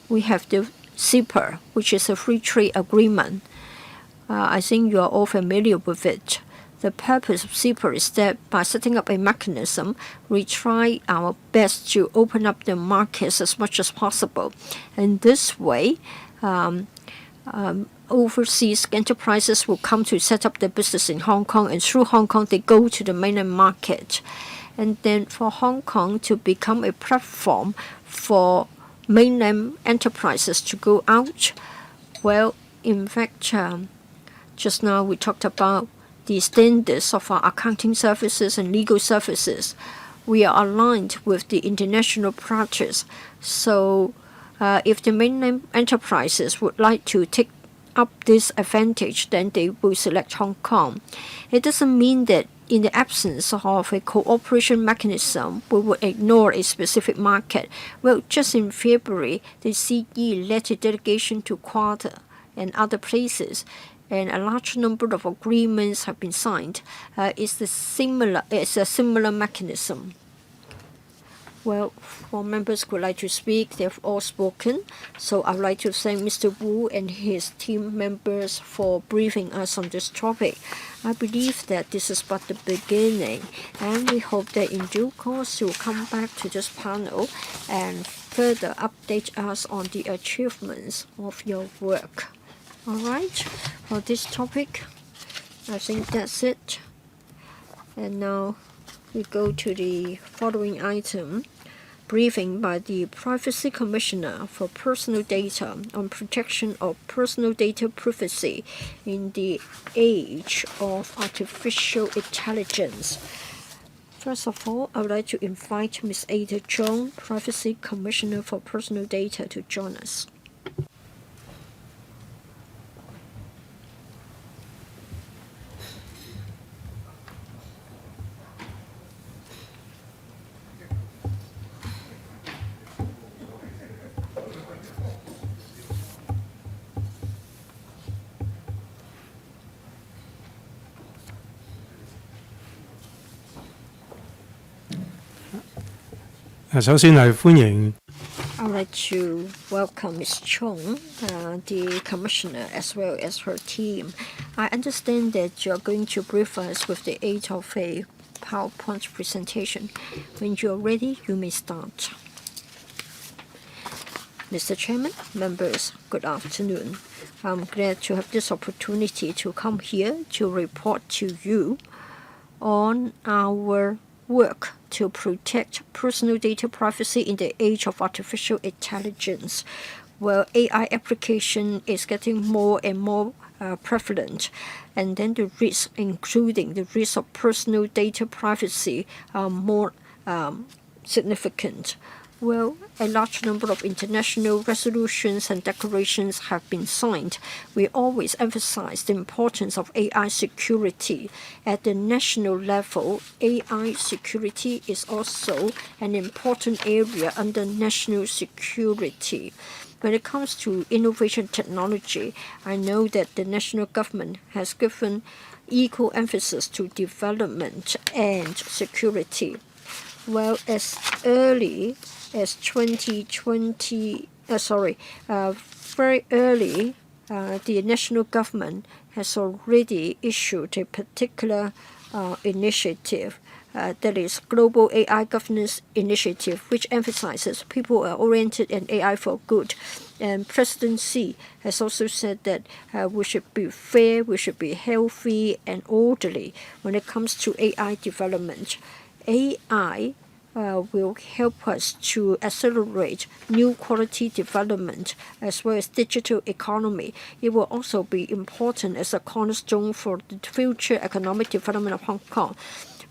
we have the CEPA, which is a free trade agreement. I think you are all familiar with it. The purpose of CEPA is that by setting up a mechanism, we try our best to open up the markets as much as possible. And this way, overseas enterprises will come to set up their business in Hong Kong, and through Hong Kong, they go to the mainland market. And then for Hong Kong to become a platform for mainland enterprises to go out, well, in fact, just now we talked about the standards of our accounting services and legal services. We are aligned with the international practice. So if the mainland enterprises would like to take up this advantage, then they will select Hong Kong. It doesn't mean that in the absence of a cooperation mechanism, we would ignore a specific market. Well, just in February, the CE led a delegation to Qatar and other places, and a large number of agreements have been signed. It's a similar mechanism. Well, for members who would like to speak, they have all spoken. So I'd like to thank Mr. Wu and his team members for briefing us on this topic. I believe that this is but the beginning, and we hope that in due course you'll come back to this panel and further update us on the achievements of your work. All right, for this topic, I think that's it. And now we go to the following item, briefing by the Privacy Commissioner for Personal Data on protection of personal data privacy in the age of artificial intelligence. First of all, I would like to invite Ms. Ada Zhong, Privacy Commissioner for Personal Data, to join us. I would like to welcome Ms. Chong, the Commissioner, as well as her team. I understand that you are going to brief us with the aid of a PowerPoint presentation. When you are ready, you may start. Mr. Chairman, members, good afternoon. I'm glad to have this opportunity to come here to report to you on our work to protect personal data privacy in the age of artificial intelligence. Well, AI application is getting more and more prevalent, and then the risks, including the risk of personal data privacy, are more significant. Well, a large number of international resolutions and declarations have been signed. We always emphasize the importance of AI security. At the national level, AI security is also an important area under national security. When it comes to innovation technology, I know that the national government has given equal emphasis to development and security. Well, as early as 2020, very early, the national government has already issued a particular initiative, that is Global AI Governance Initiative, which emphasizes people are oriented and AI for good. And President Xi has also said that we should be fair, we should be healthy and orderly when it comes to AI development. AI will help us to accelerate new quality development as well as digital economy. It will also be important as a cornerstone for the future economic development of Hong Kong.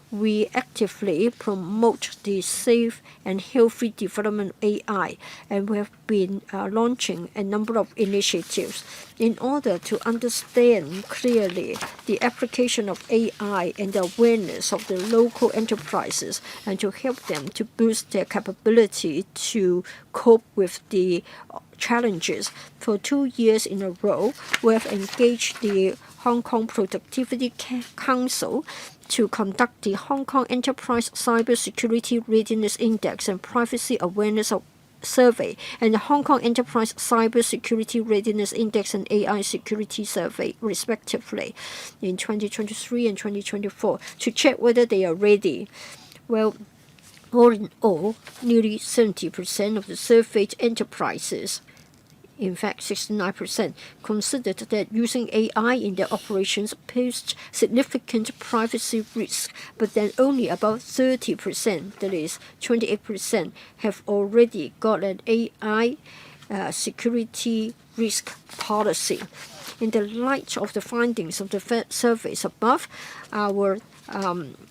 We actively promote the safe and healthy development of AI, and we have been launching a number of initiatives in order to understand clearly the application of AI and the awareness of the local enterprises, and to help them to boost their capability to cope with the challenges. For 2 years in a row, we have engaged the Hong Kong Productivity Council to conduct the Hong Kong Enterprise Cybersecurity Readiness Index and Privacy Awareness Survey, and the Hong Kong Enterprise Cybersecurity Readiness Index and AI Security Survey, respectively, in 2023 and 2024, to check whether they are ready. Well, all in all, nearly 70% of the surveyed enterprises, in fact 69%, considered that using AI in their operations posed significant privacy risk, but then only about 30%, that is 28%, have already got an AI security risk policy. In the light of the findings of the surveys above, our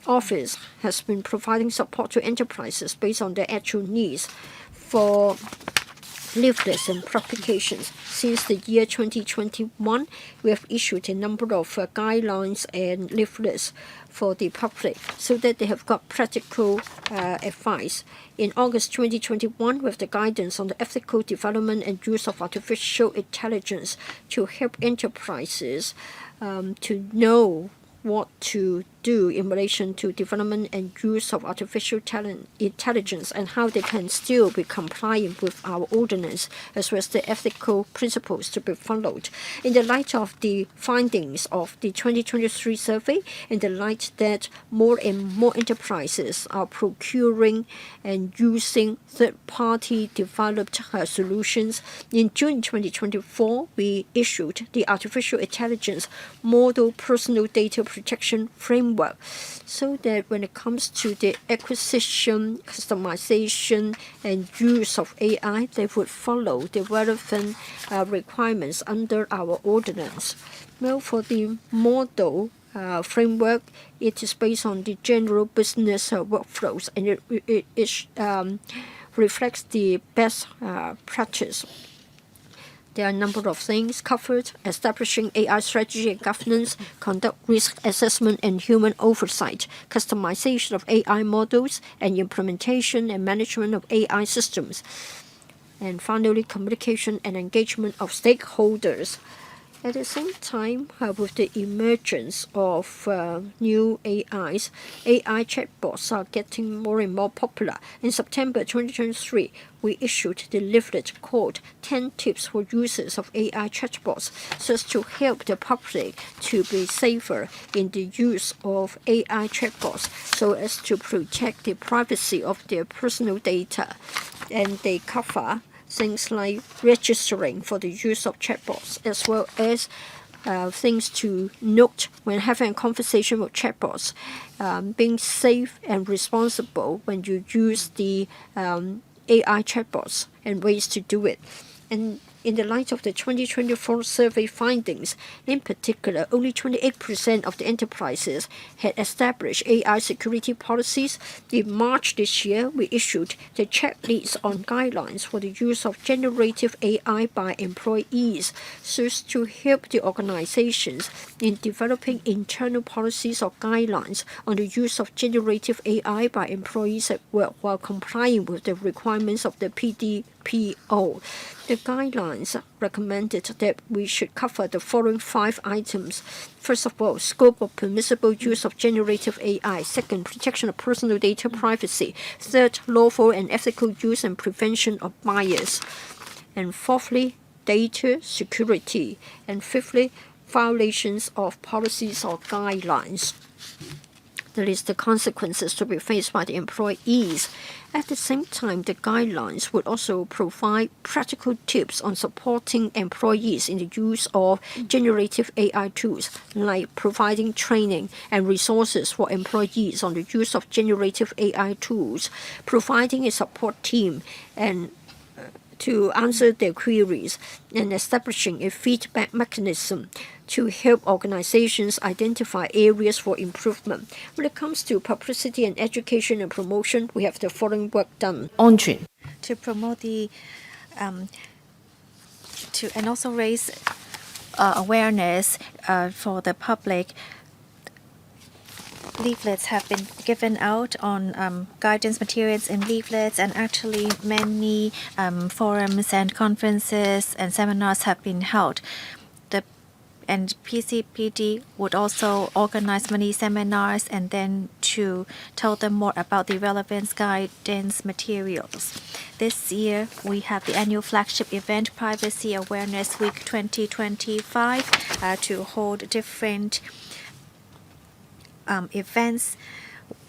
office has been providing support to enterprises based on their actual needs for leaflets and publications. Since the year 2021, we have issued a number of guidelines and leaflets for the public so that they have got practical advice. In August 2021, with the guidance on the ethical development and use of artificial intelligence to help enterprises to know what to do in relation to development and use of artificial intelligence, and how they can still be compliant with our ordinance as well as the ethical principles to be followed. In the light of the findings of the 2023 survey, in the light that more and more enterprises are procuring and using third-party developed solutions, in June 2024, we issued the Artificial Intelligence Model Personal Data Protection Framework, so that when it comes to the acquisition, customization, and use of AI, they would follow the relevant requirements under our ordinance. Well, for the model framework, it is based on the general business workflows, and it reflects the best practice. There are a number of things covered: establishing AI strategy and governance, conduct risk assessment and human oversight, customization of AI models, and implementation and management of AI systems, and finally, communication and engagement of stakeholders. At the same time, with the emergence of new AIs, AI chatbots are getting more and more popular. In September 2023, we issued the leaflet called 10 Tips for Users of AI Chatbots, so as to help the public to be safer in the use of AI chatbots, so as to protect the privacy of their personal data. And they cover things like registering for the use of chatbots, as well as things to note when having a conversation with chatbots, being safe and responsible when you use the AI chatbots, and ways to do it. And In the light of the 2024 survey findings, in particular, only 28% of the enterprises had established AI security policies. In March this year, we issued the checklist on guidelines for the use of generative AI by employees, so as to help the organizations in developing internal policies or guidelines on the use of generative AI by employees at work while complying with the requirements of the PDPO. The guidelines recommended that we should cover the following 5 items. First of all, scope of permissible use of generative AI. Second, protection of personal data privacy. Third, lawful and ethical use and prevention of bias. And fourthly, data security. And fifthly, violations of policies or guidelines. That is the consequences to be faced by the employees. At the same time, the guidelines would also provide practical tips on supporting employees in the use of generative AI tools, like providing training and resources for employees on the use of generative AI tools, providing a support team and to answer their queries, and establishing a feedback mechanism to help organizations identify areas for improvement. When it comes to publicity and education and promotion, we have the following work done. To promote the and also raise awareness for the public. Leaflets have been given out on guidance materials in leaflets, and actually many forums and conferences and seminars have been held. And PCPD would also organize many seminars and then to tell them more about the relevant guidance materials. This year, we have the annual flagship event, Privacy Awareness Week 2025, to hold different events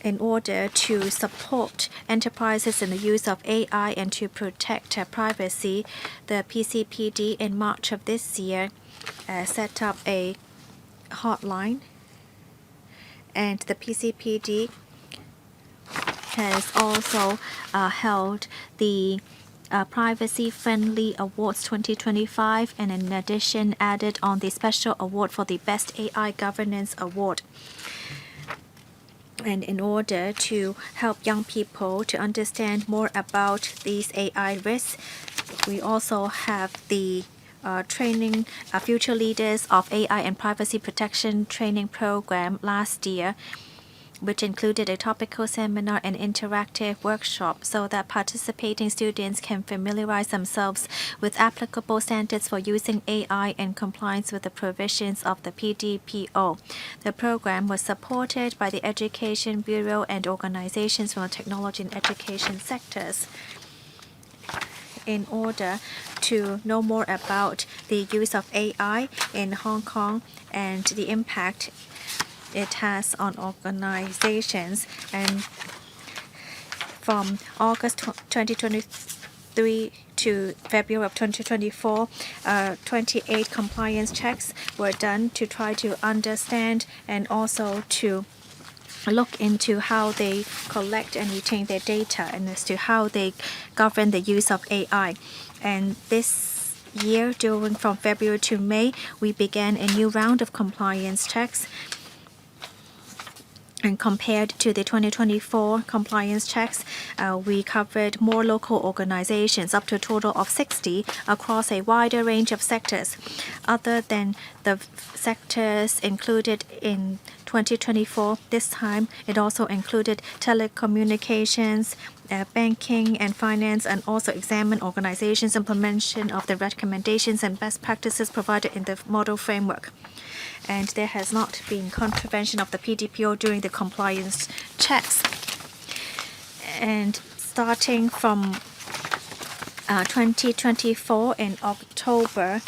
in order to support enterprises in the use of AI and to protect privacy. The PCPD in March of this year set up a hotline, and the PCPD has also held the Privacy Friendly Awards 2025, and in addition added on the special award for the Best AI Governance Award. And in order to help young people to understand more about these AI risks, we also have the training future leaders of AI and privacy protection training program last year, which included a topical seminar and interactive workshop so that participating students can familiarize themselves with applicable standards for using AI in compliance with the provisions of the PDPO. The program was supported by the Education Bureau and organizations from the technology and education sectors. In order to know more about the use of AI in Hong Kong and the impact it has on organizations, and from August 2023 to February of 2024, 28 compliance checks were done to try to understand and also to look into how they collect and retain their data and as to how they govern the use of AI. And this year, from February to May, we began a new round of compliance checks. And compared to the 2024 compliance checks, we covered more local organizations, up to a total of 60 across a wider range of sectors. Other than the sectors included in 2024, this time it also included telecommunications, banking and finance, and also examine organizations' implementation of the recommendations and best practices provided in the model framework. And there has not been contravention of the PDPO during the compliance checks. And starting from 2024 in October,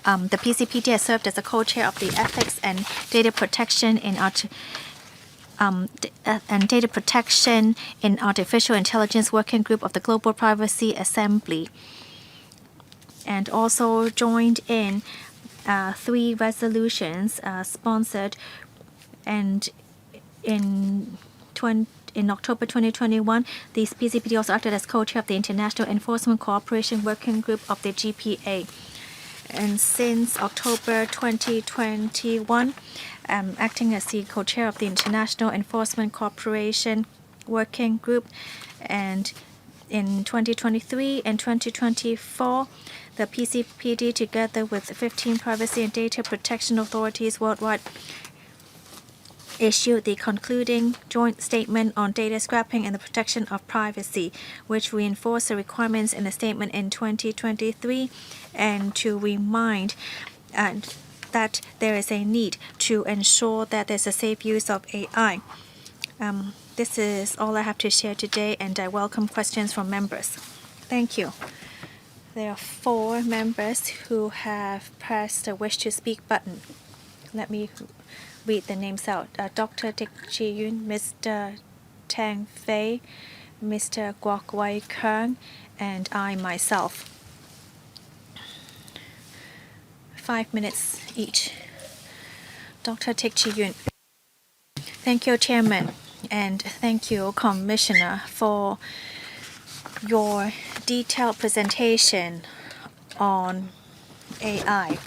the PCPD has served as a co-chair of the Ethics and Data Protection in Artificial Intelligence Working Group of the Global Privacy Assembly, and also joined in 3 resolutions sponsored and in October 2021, the PCPD also acted as co-chair of the International Enforcement Cooperation Working Group of the GPA. And since October 2021, acting as the co-chair of the International Enforcement Cooperation Working Group. And in 2023 and 2024, the PCPD, together with 15 privacy and data protection authorities worldwide, issued the concluding joint statement on data scrapping and the protection of privacy, which reinforced the requirements in the statement in 2023 and to remind that there is a need to ensure that there's a safe use of AI. This is all I have to share today, and I welcome questions from members. Thank you. There are 4 members who have pressed the wish to speak button. Let me read the names out. Dr. Dick Chi-yun, Mr. Tang Fei, Mr. Guok Wai Keung, and I myself. 5 minutes each. Dr. Dick Chi-yun. Thank you, Chairman, and thank you, Commissioner, for your detailed presentation on AI.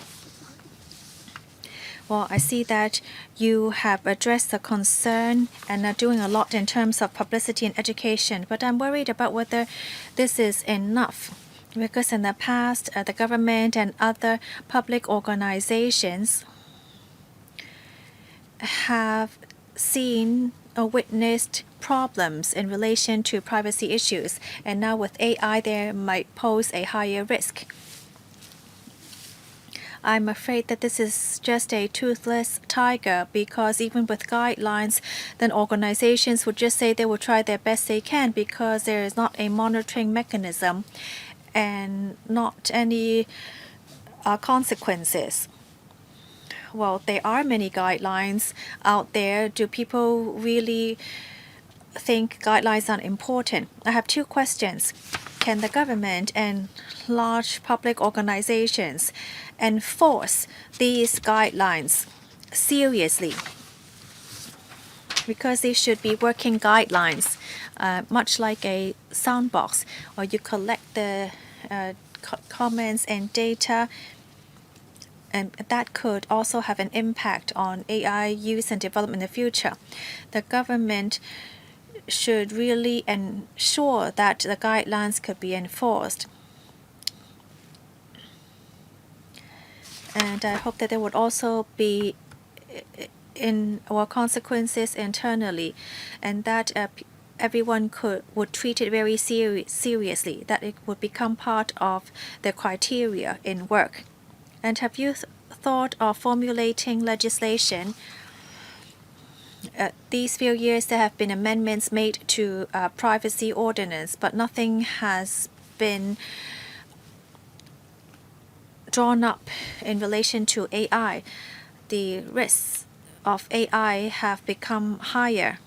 Well, I see that you have addressed the concern and are doing a lot in terms of publicity and education, but I'm worried about whether this is enough. Because in the past, the government and other public organizations have seen or witnessed problems in relation to privacy issues, and now with AI, they might pose a higher risk. I'm afraid that this is just a toothless tiger, because even with guidelines, then organizations would just say they will try their best they can because there is not a monitoring mechanism and not any consequences. Well, there are many guidelines out there. Do people really think guidelines are important? I have 2 questions. Can the government and large public organizations enforce these guidelines seriously? Because they should be working guidelines, much like a soundbox, or you collect the comments and data, and that could also have an impact on AI use and development in the future. The government should really ensure that the guidelines could be enforced. And I hope that there would also be consequences internally, and that everyone would treat it very seriously, that it would become part of the criteria in work. And have you thought of formulating legislation? These few years, there have been amendments made to privacy ordinance, but nothing has been drawn up in relation to AI. The risks of AI have become higher.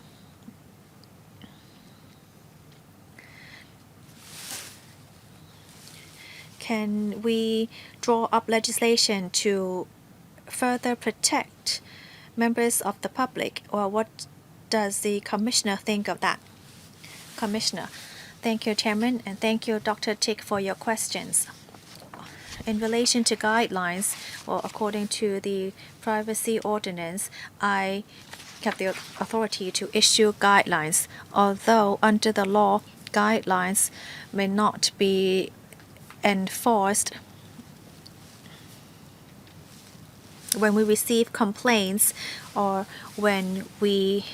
Can we draw up legislation to further protect members of the public, or what does the Commissioner think of that? Commissioner. Thank you, Chairman, and thank you, Dr. Tick, for your questions. In relation to guidelines, well, according to the privacy ordinance, I have the authority to issue guidelines. Although under the law, guidelines may not be enforced, when we receive complaints or when we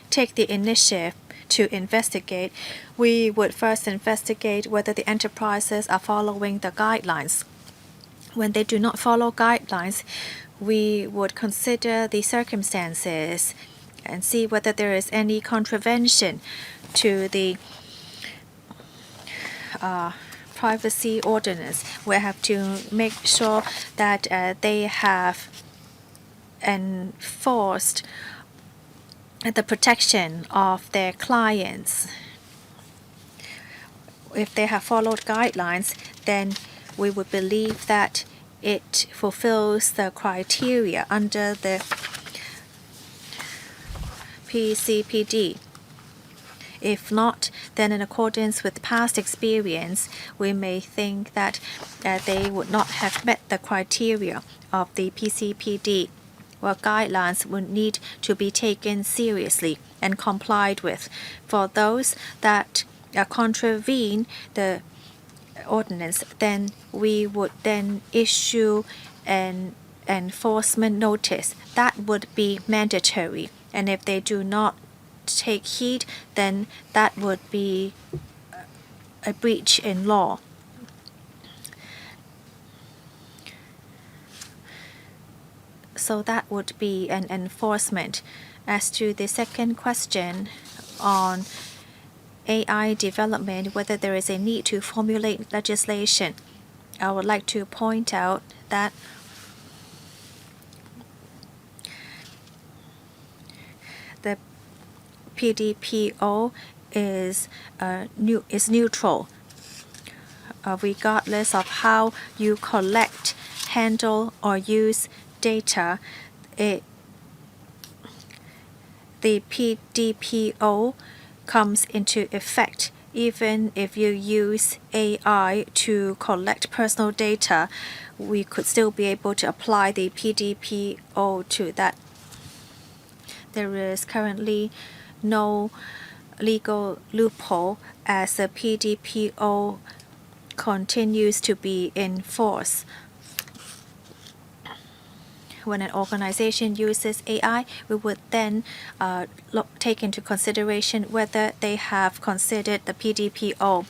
take the initiative to investigate, we would first investigate whether the enterprises are following the guidelines. When they do not follow guidelines, we would consider the circumstances and see whether there is any contravention to the privacy ordinance. We have to make sure that they have enforced the protection of their clients. If they have followed guidelines, then we would believe that it fulfills the criteria under the PCPD. If not, then in accordance with past experience, we may think that they would not have met the criteria of the PCPD. Well, guidelines would need to be taken seriously and complied with. For those that contravene the ordinance, then we would then issue an enforcement notice. That would be mandatory. And if they do not take heed, then that would be a breach in law. So that would be an enforcement. As to the second question on AI development, whether there is a need to formulate legislation, I would like to point out that the PDPO is neutral, regardless of how you collect, handle, or use data. The PDPO comes into effect even if you use AI to collect personal data. We could still be able to apply the PDPO to that. There is currently no legal loophole as the PDPO continues to be in force. When an organization uses AI, we would then take into consideration whether they have considered the PDPO.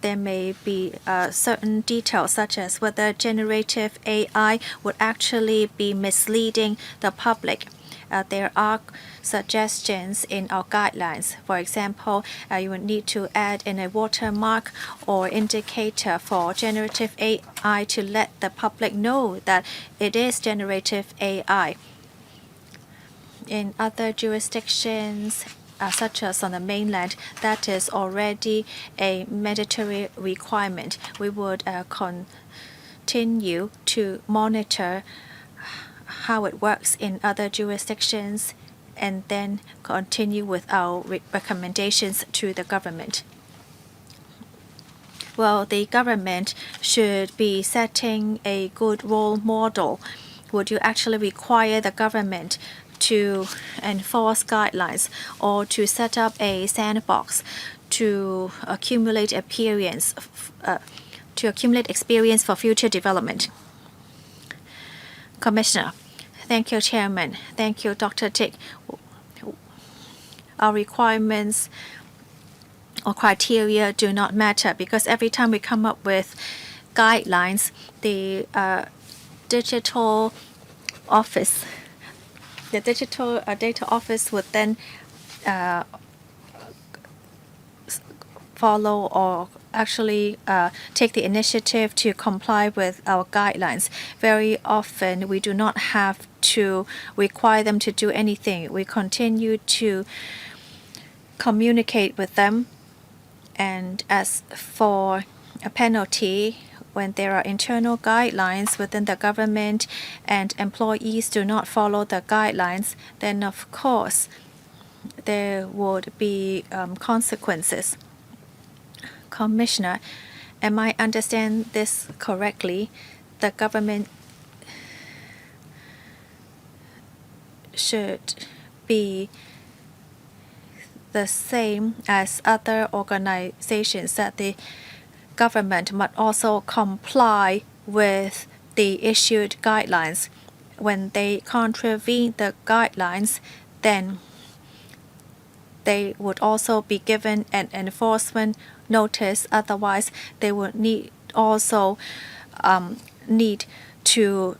There may be certain details, such as whether generative AI would actually be misleading the public. There are suggestions in our guidelines. For example, you would need to add in a watermark or indicator for generative AI to let the public know that it is generative AI. In other jurisdictions, such as on the mainland, that is already a mandatory requirement. We would continue to monitor how it works in other jurisdictions and then continue with our recommendations to the government. Well, the government should be setting a good role model. Would you actually require the government to enforce guidelines or to set up a sandbox to accumulate experience for future development? Commissioner. Thank you, Chairman. Thank you, Dr. Dick. Our requirements or criteria do not matter because every time we come up with guidelines, the digital data office would then follow or actually take the initiative to comply with our guidelines. Very often, we do not have to require them to do anything. We continue to communicate with them. And as for a penalty, when there are internal guidelines within the government and employees do not follow the guidelines, then of course there would be consequences. Commissioner, am I understand this correctly? The government should be the same as other organizations, that the government must also comply with the issued guidelines. When they contravene the guidelines, then they would also be given an enforcement notice. Otherwise, they would need to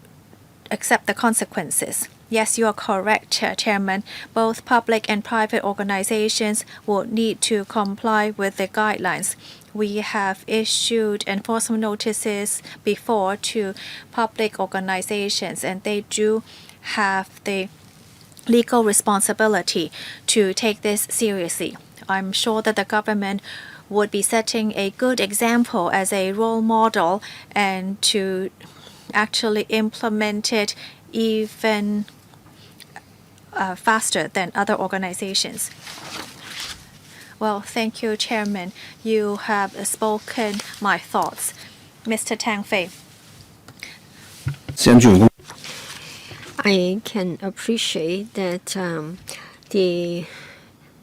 accept the consequences. Yes, you are correct, Chairman. Both public and private organizations will need to comply with the guidelines. We have issued enforcement notices before to public organizations, and they do have the legal responsibility to take this seriously. I'm sure that the government would be setting a good example as a role model and to actually implement it even faster than other organizations. Well, thank you, Chairman. You have spoken my thoughts. Mr. Tang Fei. I can appreciate that the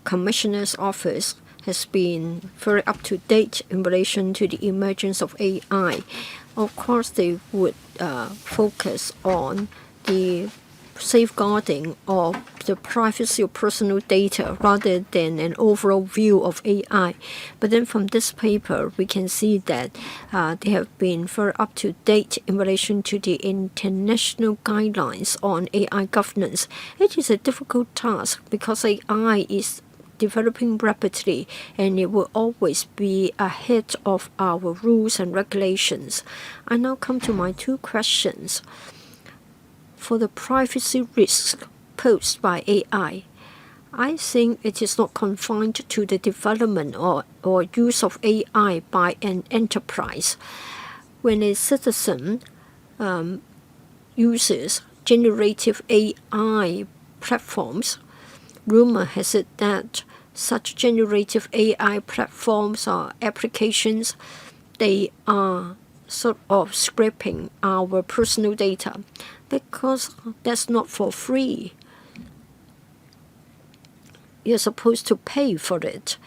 Commissioner's office has been very up to date in relation to the emergence of AI. Of course, they would focus on the safeguarding of the privacy of personal data rather than an overall view of AI. But then from this paper, we can see that they have been very up to date in relation to the international guidelines on AI governance. It is a difficult task because AI is developing rapidly and it will always be ahead of our rules and regulations. I now come to my two questions. For the privacy risks posed by AI, I think it is not confined to the development or use of AI by an enterprise. When a citizen uses generative AI platforms, rumor has it that such generative AI platforms or applications, they are sort of scraping our personal data because that's not for free. You're supposed to pay for it.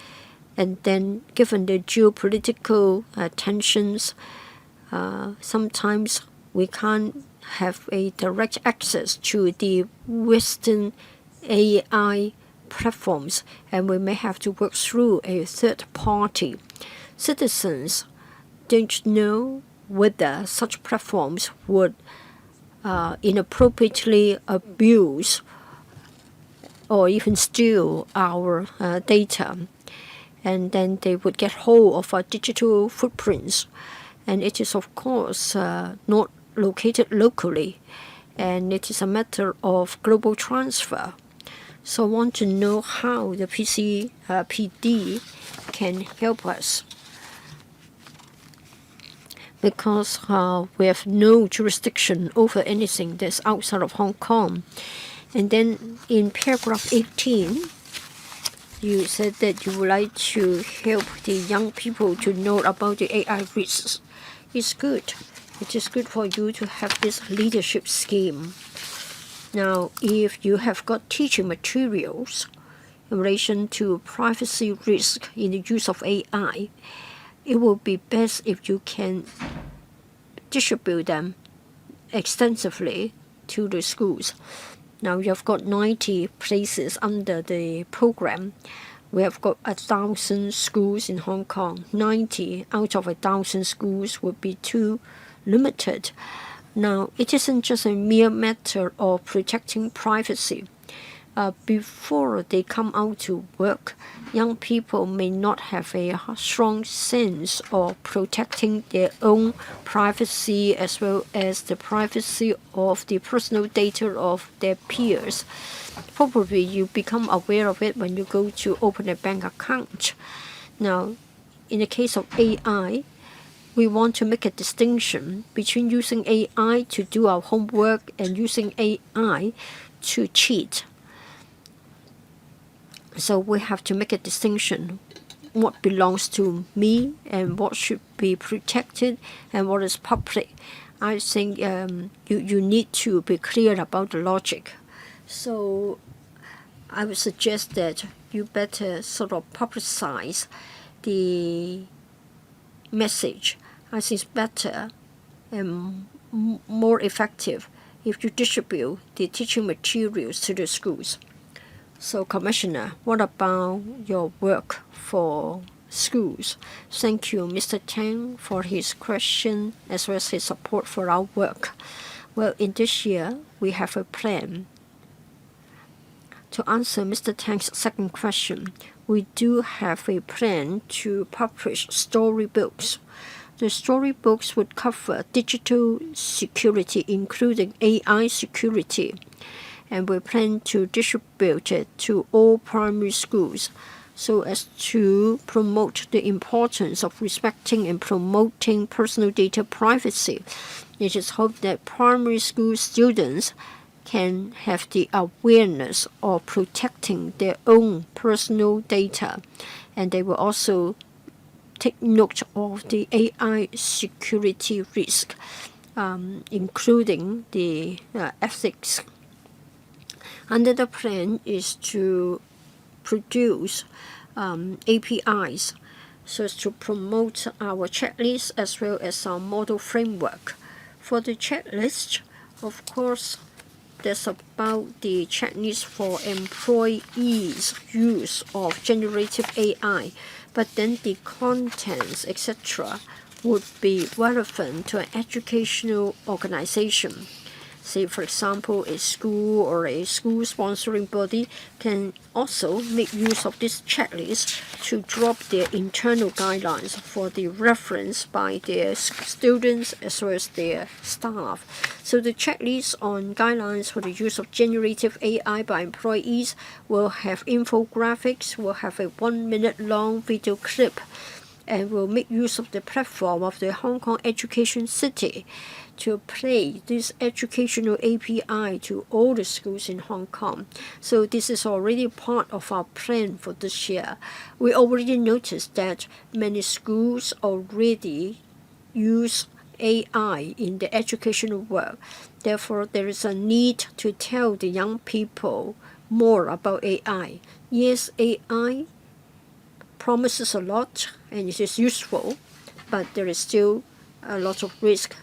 And then given the geopolitical tensions, sometimes we can't have a direct access to the Western AI platforms, and we may have to work through a third party. Citizens don't know whether such platforms would inappropriately abuse or even steal our data, and then they would get hold of our digital footprints. And it is of course not located locally, and it is a matter of global transfer. So I want to know how the PD can help us, because we have no jurisdiction over anything that's outside of Hong Kong. And then in paragraph 18, you said that you would like to help the young people to know about the AI risks. It's good. It is good for you to have this leadership scheme. Now, if you have got teaching materials in relation to privacy risk in the use of AI, it will be best if you can distribute them extensively to the schools. Now you've got 90 places under the program. We have got 1,000 schools in Hong Kong. 90 out of 1,000 schools would be too limited. Now, it isn't just a mere matter of protecting privacy. Before they come out to work, young people may not have a strong sense of protecting their own privacy as well as the privacy of the personal data of their peers. Probably you become aware of it when you go to open a bank account. Now, in the case of AI, we want to make a distinction between using AI to do our homework and using AI to cheat. So we have to make a distinction. What belongs to me and what should be protected and what is public. I think you need to be clear about the logic. So I would suggest that you better sort of publicize the message. I think it's better and more effective if you distribute the teaching materials to the schools. So, Commissioner, what about your work for schools? Thank you, Mr. Tang, for his question as well as his support for our work. Well, in this year, we have a plan. To answer Mr. Tang's second question, we do have a plan to publish storybooks. The storybooks would cover digital security, including AI security, and we plan to distribute it to all primary schools so as to promote the importance of respecting and promoting personal data privacy. It is hoped that primary school students can have the awareness of protecting their own personal data, and they will also take note of the AI security risk, including the ethics. Another plan is to produce APIs so as to promote our checklist as well as our model framework. For the checklist, of course, that's about the checklist for employees' use of generative AI, but then the contents, etc., would be relevant to an educational organization. Say, for example, a school or a school sponsoring body can also make use of this checklist to drop their internal guidelines for the reference by their students as well as their staff. So the checklist on guidelines for the use of generative AI by employees will have infographics, will have a 1-minute long video clip, and will make use of the platform of the Hong Kong Education City to play this educational API to all the schools in Hong Kong. So this is already part of our plan for this year. We already noticed that many schools already use AI in the educational work. Therefore, there is a need to tell the young people more about AI. Yes, AI promises a lot and it is useful, but there is still a lot of risk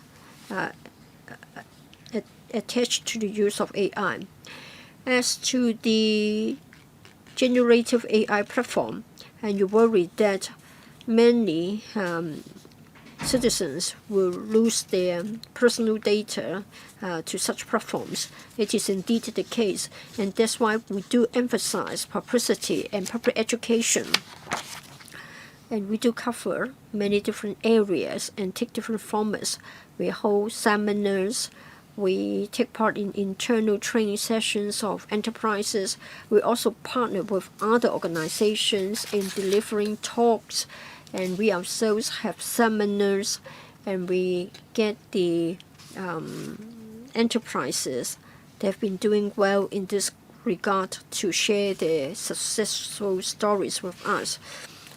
attached to the use of AI. As to the generative AI platform, and you worry that many citizens will lose their personal data to such platforms. It is indeed the case, and that's why we do emphasize publicity and public education. And we do cover many different areas and take different formats. We hold seminars, we take part in internal training sessions of enterprises. We also partner with other organizations in delivering talks, and we ourselves have seminars, and we get the enterprises that have been doing well in this regard to share their successful stories with us.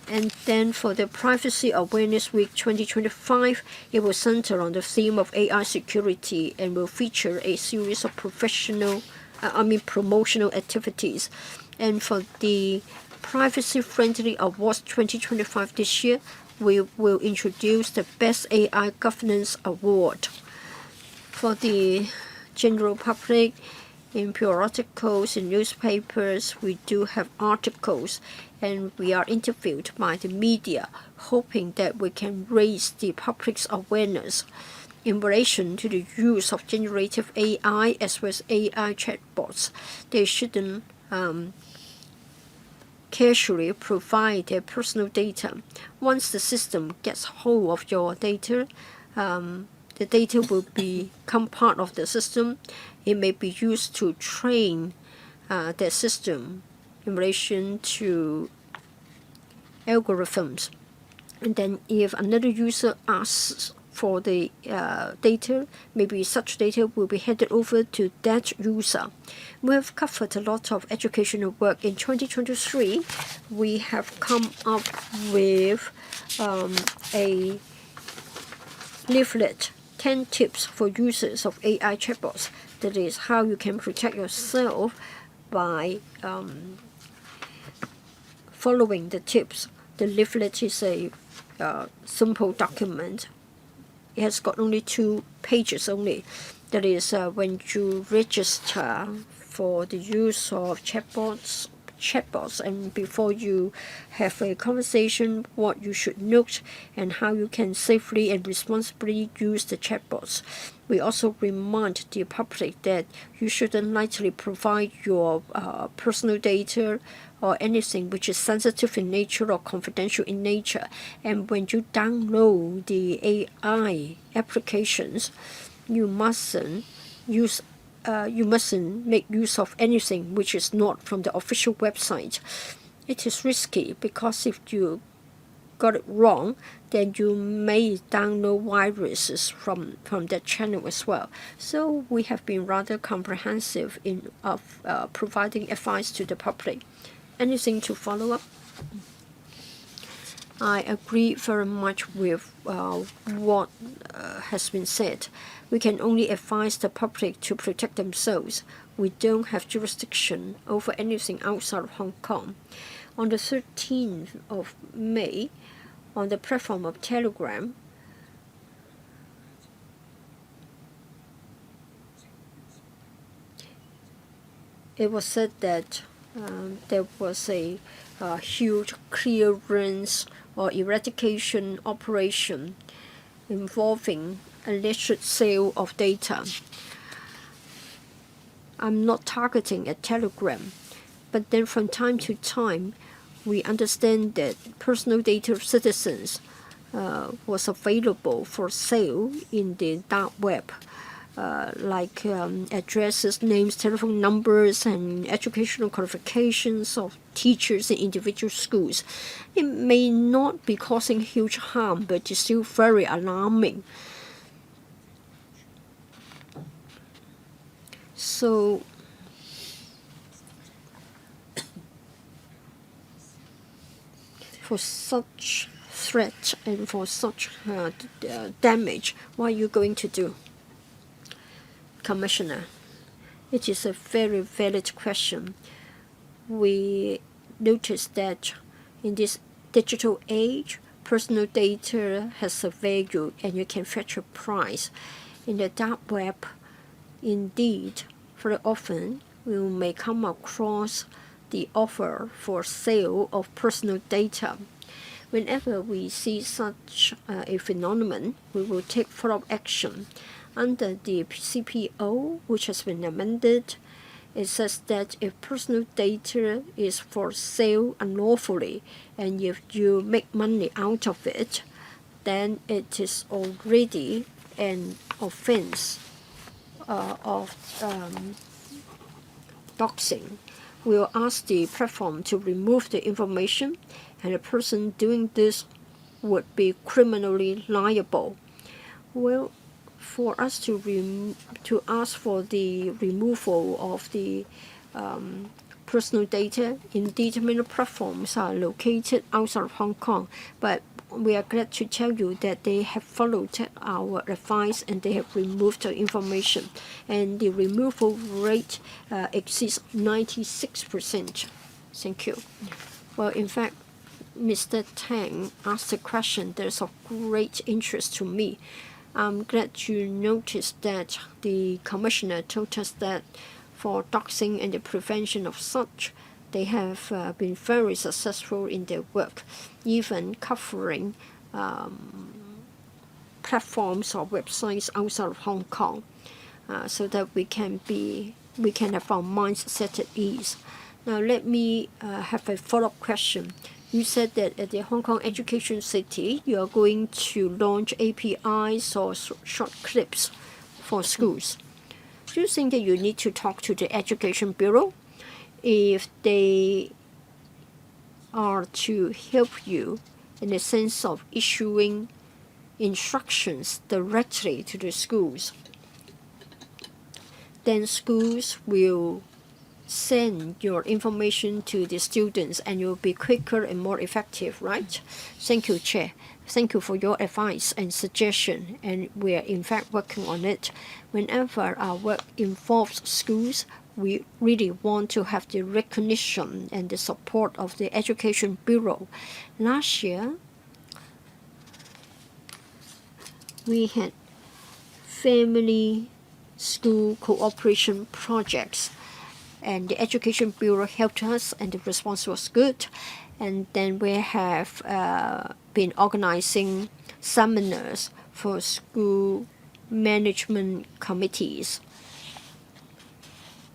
And then for the Privacy Awareness Week 2025, it will center on the theme of AI security and will feature a series of promotional activities. And for the Privacy Friendly Awards 2025 this year, we will introduce the Best AI Governance Award. For the general public, in periodicals, in newspapers, we do have articles, and we are interviewed by the media, hoping that we can raise the public's awareness in relation to the use of generative AI as well as AI chatbots. They shouldn't casually provide their personal data. Once the system gets hold of your data, the data will become part of the system. It may be used to train the system in relation to algorithms. And then if another user asks for the data, maybe such data will be handed over to that user. We have covered a lot of educational work. In 2023, we have come up with a leaflet, 10 tips for users of AI chatbots. That is how you can protect yourself by following the tips. The leaflet is a simple document. It has got only 2 pages only. That is when you register for the use of chatbots, and before you have a conversation, what you should note and how you can safely and responsibly use the chatbots. We also remind the public that you shouldn't lightly provide your personal data or anything which is sensitive in nature or confidential in nature. And when you download the AI applications, you mustn't make use of anything which is not from the official website. It is risky because if you got it wrong, then you may download viruses from that channel as well. So we have been rather comprehensive in providing advice to the public. Anything to follow up? I agree very much with what has been said. We can only advise the public to protect themselves. We don't have jurisdiction over anything outside of Hong Kong. On the 13th of May, on the platform of Telegram, it was said that there was a huge clearance or eradication operation involving illicit sale of data. I'm not targeting a Telegram, but then from time to time, we understand that personal data of citizens was available for sale in the dark web, like addresses, names, telephone numbers, and educational qualifications of teachers in individual schools. It may not be causing huge harm, but it's still very alarming. So for such threat and for such damage, what are you going to do? Commissioner, it is a very valid question. We noticed that in this digital age, personal data has a value and you can fetch a price. In the dark web, indeed, very often we may come across the offer for sale of personal data. Whenever we see such a phenomenon, we will take follow-up action. Under the CPO, which has been amended, it says that if personal data is for sale unlawfully and if you make money out of it, then it is already an offense of doxing. We'll ask the platform to remove the information, and the person doing this would be criminally liable. Well, for us to ask for the removal of the personal data, indeed many platforms are located outside of Hong Kong, but we are glad to tell you that they have followed our advice and they have removed the information, and the removal rate exceeds 96%. Thank you. Well, in fact, Mr. Tang asked a question that is of great interest to me. I'm glad you noticed that the Commissioner told us that for doxing and the prevention of such, they have been very successful in their work, even covering platforms or websites outside of Hong Kong, so that we can have our minds set at ease. Now let me have a follow-up question. You said that at the Hong Kong Education City, you are going to launch APIs or short clips for schools. Do you think that you need to talk to the Education Bureau if they are to help you in the sense of issuing instructions directly to the schools? Then schools will send your information to the students and you'll be quicker and more effective, right? Thank you, Chair. Thank you for your advice and suggestion, and we are in fact working on it. Whenever our work involves schools, we really want to have the recognition and the support of the Education Bureau. Last year, we had family school cooperation projects, and the Education Bureau helped us and the response was good. And then we have been organizing seminars for school management committees.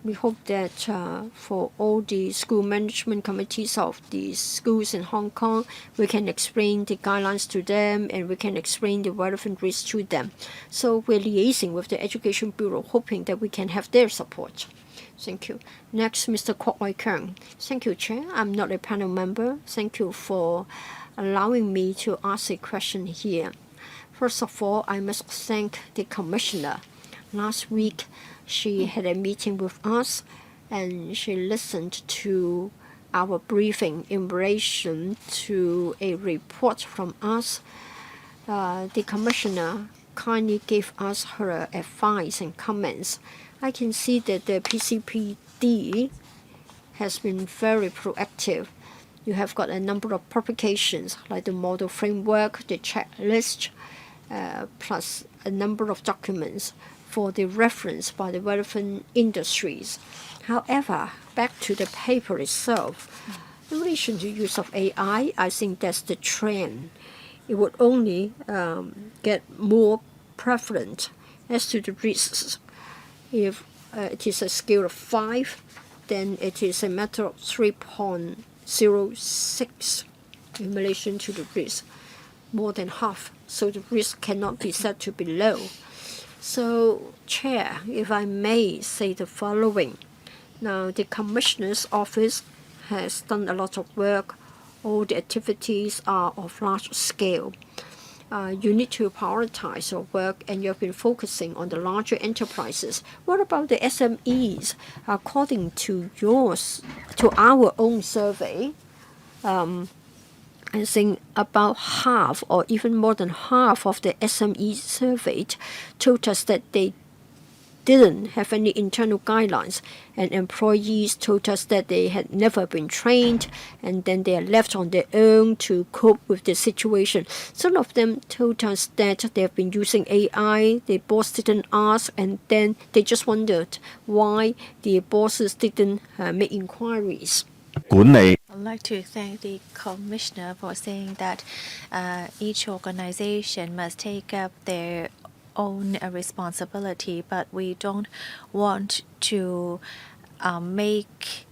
We hope that for all the school management committees of the schools in Hong Kong, we can explain the guidelines to them and we can explain the relevant risks to them. So we're liaising with the Education Bureau, hoping that we can have their support. Thank you. Next, Mr. Kwok Wai Keung. Thank you, Chair. I'm not a panel member. Thank you for allowing me to ask a question here. First of all, I must thank the Commissioner. Last week, she had a meeting with us and she listened to our briefing in relation to a report from us. The Commissioner kindly gave us her advice and comments. I can see that the PCPD has been very proactive. You have got a number of publications like the model framework, the checklist, plus a number of documents for the reference by the relevant industries. However, back to the paper itself, in relation to use of AI, I think that's the trend. It would only get more prevalent. As to the risks, if it is a scale of 5, then it is a matter of 3.06 in relation to the risk, more than half. So the risk cannot be said to be low. So, Chair, if I may say the following. Now, the Commissioner's office has done a lot of work. All the activities are of large scale. You need to prioritize your work, and you have been focusing on the larger enterprises. What about the SMEs? According to our own survey, I think about half or even more than half of the SMEs surveyed told us that they didn't have any internal guidelines, and employees told us that they had never been trained and then they are left on their own to cope with the situation. Some of them told us that they have been using AI, the boss didn't ask, and then they just wondered why the bosses didn't make inquiries. I'd like to thank the Commissioner for saying that each organization must take up their own responsibility, but we don't want to make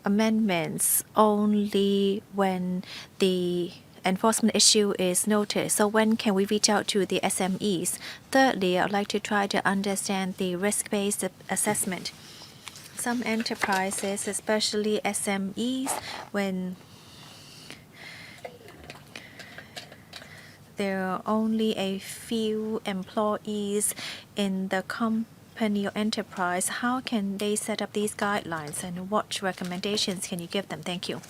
amendments only when the enforcement issue is noticed. So when can we reach out to the SMEs? Thirdly, I'd like to try to understand the risk-based assessment. Some enterprises, especially SMEs, when there are only a few employees in the company or enterprise, how can they set up these guidelines and what recommendations can you give them? Thank you.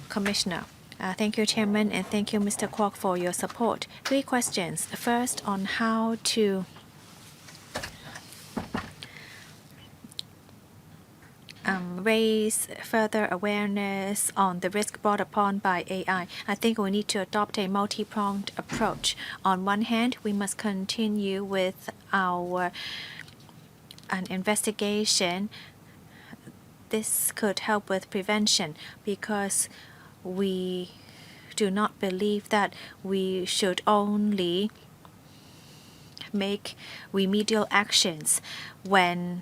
Commissioner. Thank you, Chairman, and thank you, Mr. Kwok, for your support. 3 questions. First, on how to raise further awareness on the risk brought upon by AI. I think we need to adopt a multi-pronged approach. On one hand, we must continue with our investigation. This could help with prevention because we do not believe that we should only make remedial actions when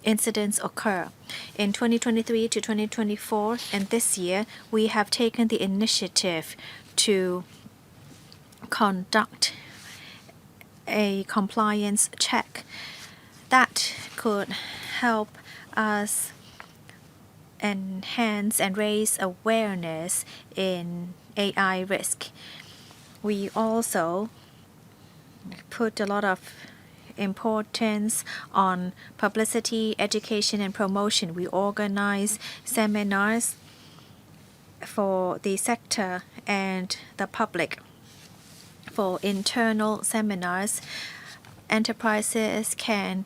incidents occur. In 2023 to 2024 and this year, we have taken the initiative to conduct a compliance check that could help us enhance and raise awareness in AI risk. We also put a lot of importance on publicity, education, and promotion. We organize seminars for the sector and the public. For internal seminars, enterprises can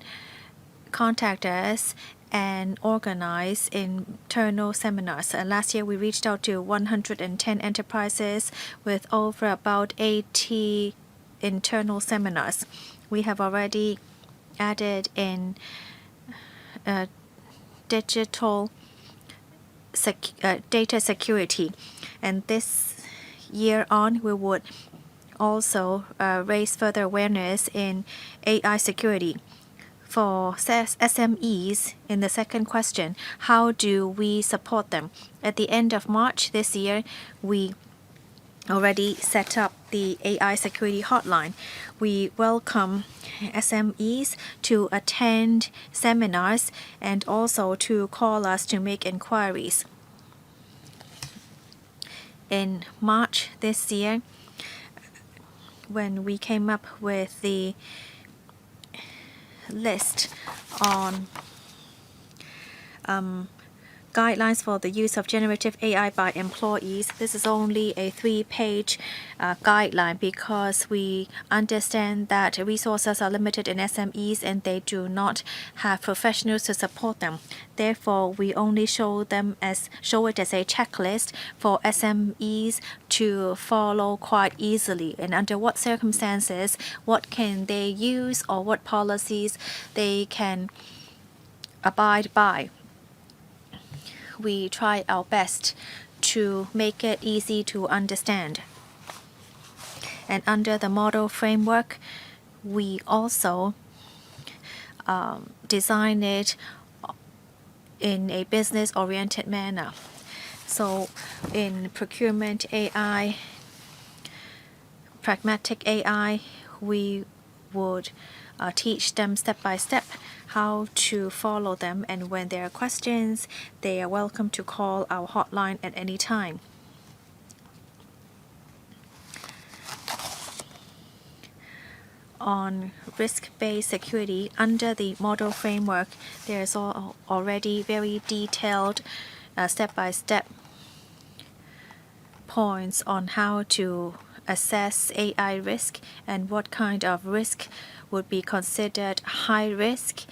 contact us and organize internal seminars. Last year, we reached out to 110 enterprises with over about 80 internal seminars. We have already added in digital data security. And this year on, we would also raise further awareness in AI security. For SMEs, in the second question, how do we support them? At the end of March this year, we already set up the AI security hotline. We welcome SMEs to attend seminars and also to call us to make inquiries. In March this year, when we came up with the list on guidelines for the use of generative AI by employees. This is only a 3-page guideline because we understand that resources are limited in SMEs and they do not have professionals to support them. Therefore, we only show it as a checklist for SMEs to follow quite easily, and under what circumstances, what can they use or what policies they can abide by. We try our best to make it easy to understand. And under the model framework, we also design it in a business-oriented manner. So in procurement AI, pragmatic AI, we would teach them step by step how to follow them, and when there are questions, they are welcome to call our hotline at any time. On risk-based security, under the model framework, there's already very detailed step-by-step points on how to assess AI risk and what kind of risk would be considered high risk.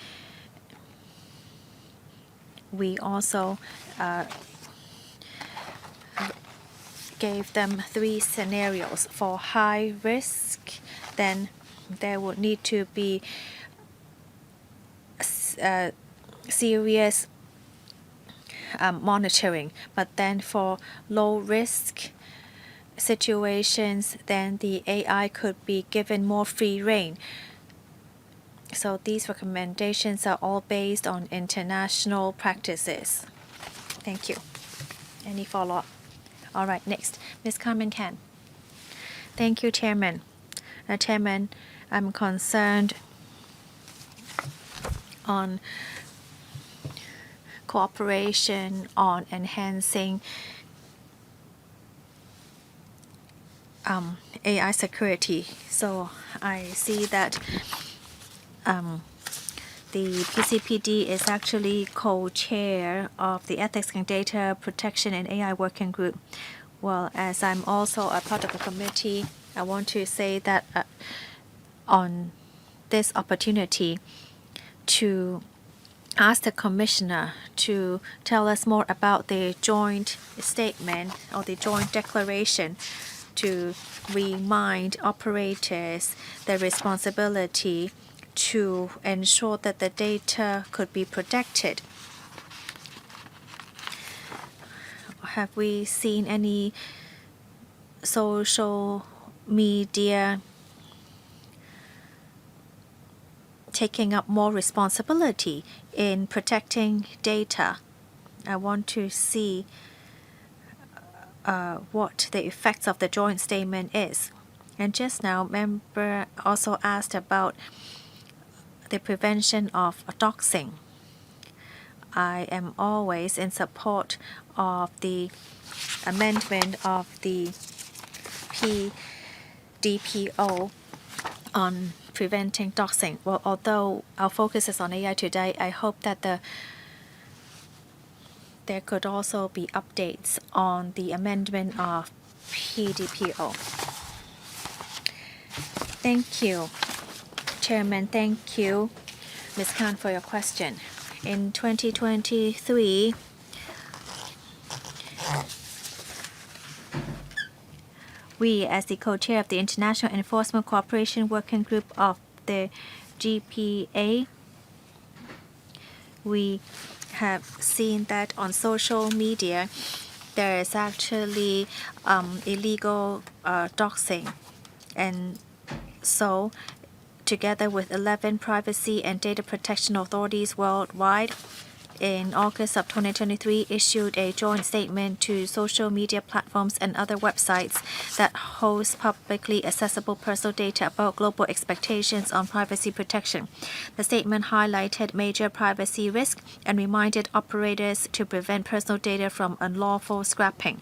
We also gave them 3 scenarios. For high risk, then there would need to be serious monitoring. But then for low risk situations, then the AI could be given more free rein. So these recommendations are all based on international practices. Thank you. Any follow-up? All right, next, Ms. Carmen Can. Thank you, Chairman. Chairman, I'm concerned on cooperation on enhancing AI security. So I see that the PCPD is actually co-chair of the Ethics and Data Protection and AI Working Group. Well, as I'm also a part of the committee, I want to say that on this opportunity to ask the Commissioner to tell us more about the joint statement or the joint declaration to remind operators the responsibility to ensure that the data could be protected. Have we seen any social media taking up more responsibility in protecting data? I want to see what the effects of the joint statement is. And just now, member also asked about the prevention of doxing. I am always in support of the amendment of the PDPO on preventing doxing. Well, although our focus is on AI today, I hope that there could also be updates on the amendment of PDPO. Thank you, Chairman. Thank you, Ms. Khan, for your question. In 2023, we, as the co-chair of the International Enforcement Cooperation Working Group of the GPA, we have seen that on social media there is actually illegal doxing. And so, together with 11 privacy and data protection authorities worldwide, in August of 2023 issued a joint statement to social media platforms and other websites that host publicly accessible personal data about global expectations on privacy protection. The statement highlighted major privacy risks and reminded operators to prevent personal data from unlawful scrapping.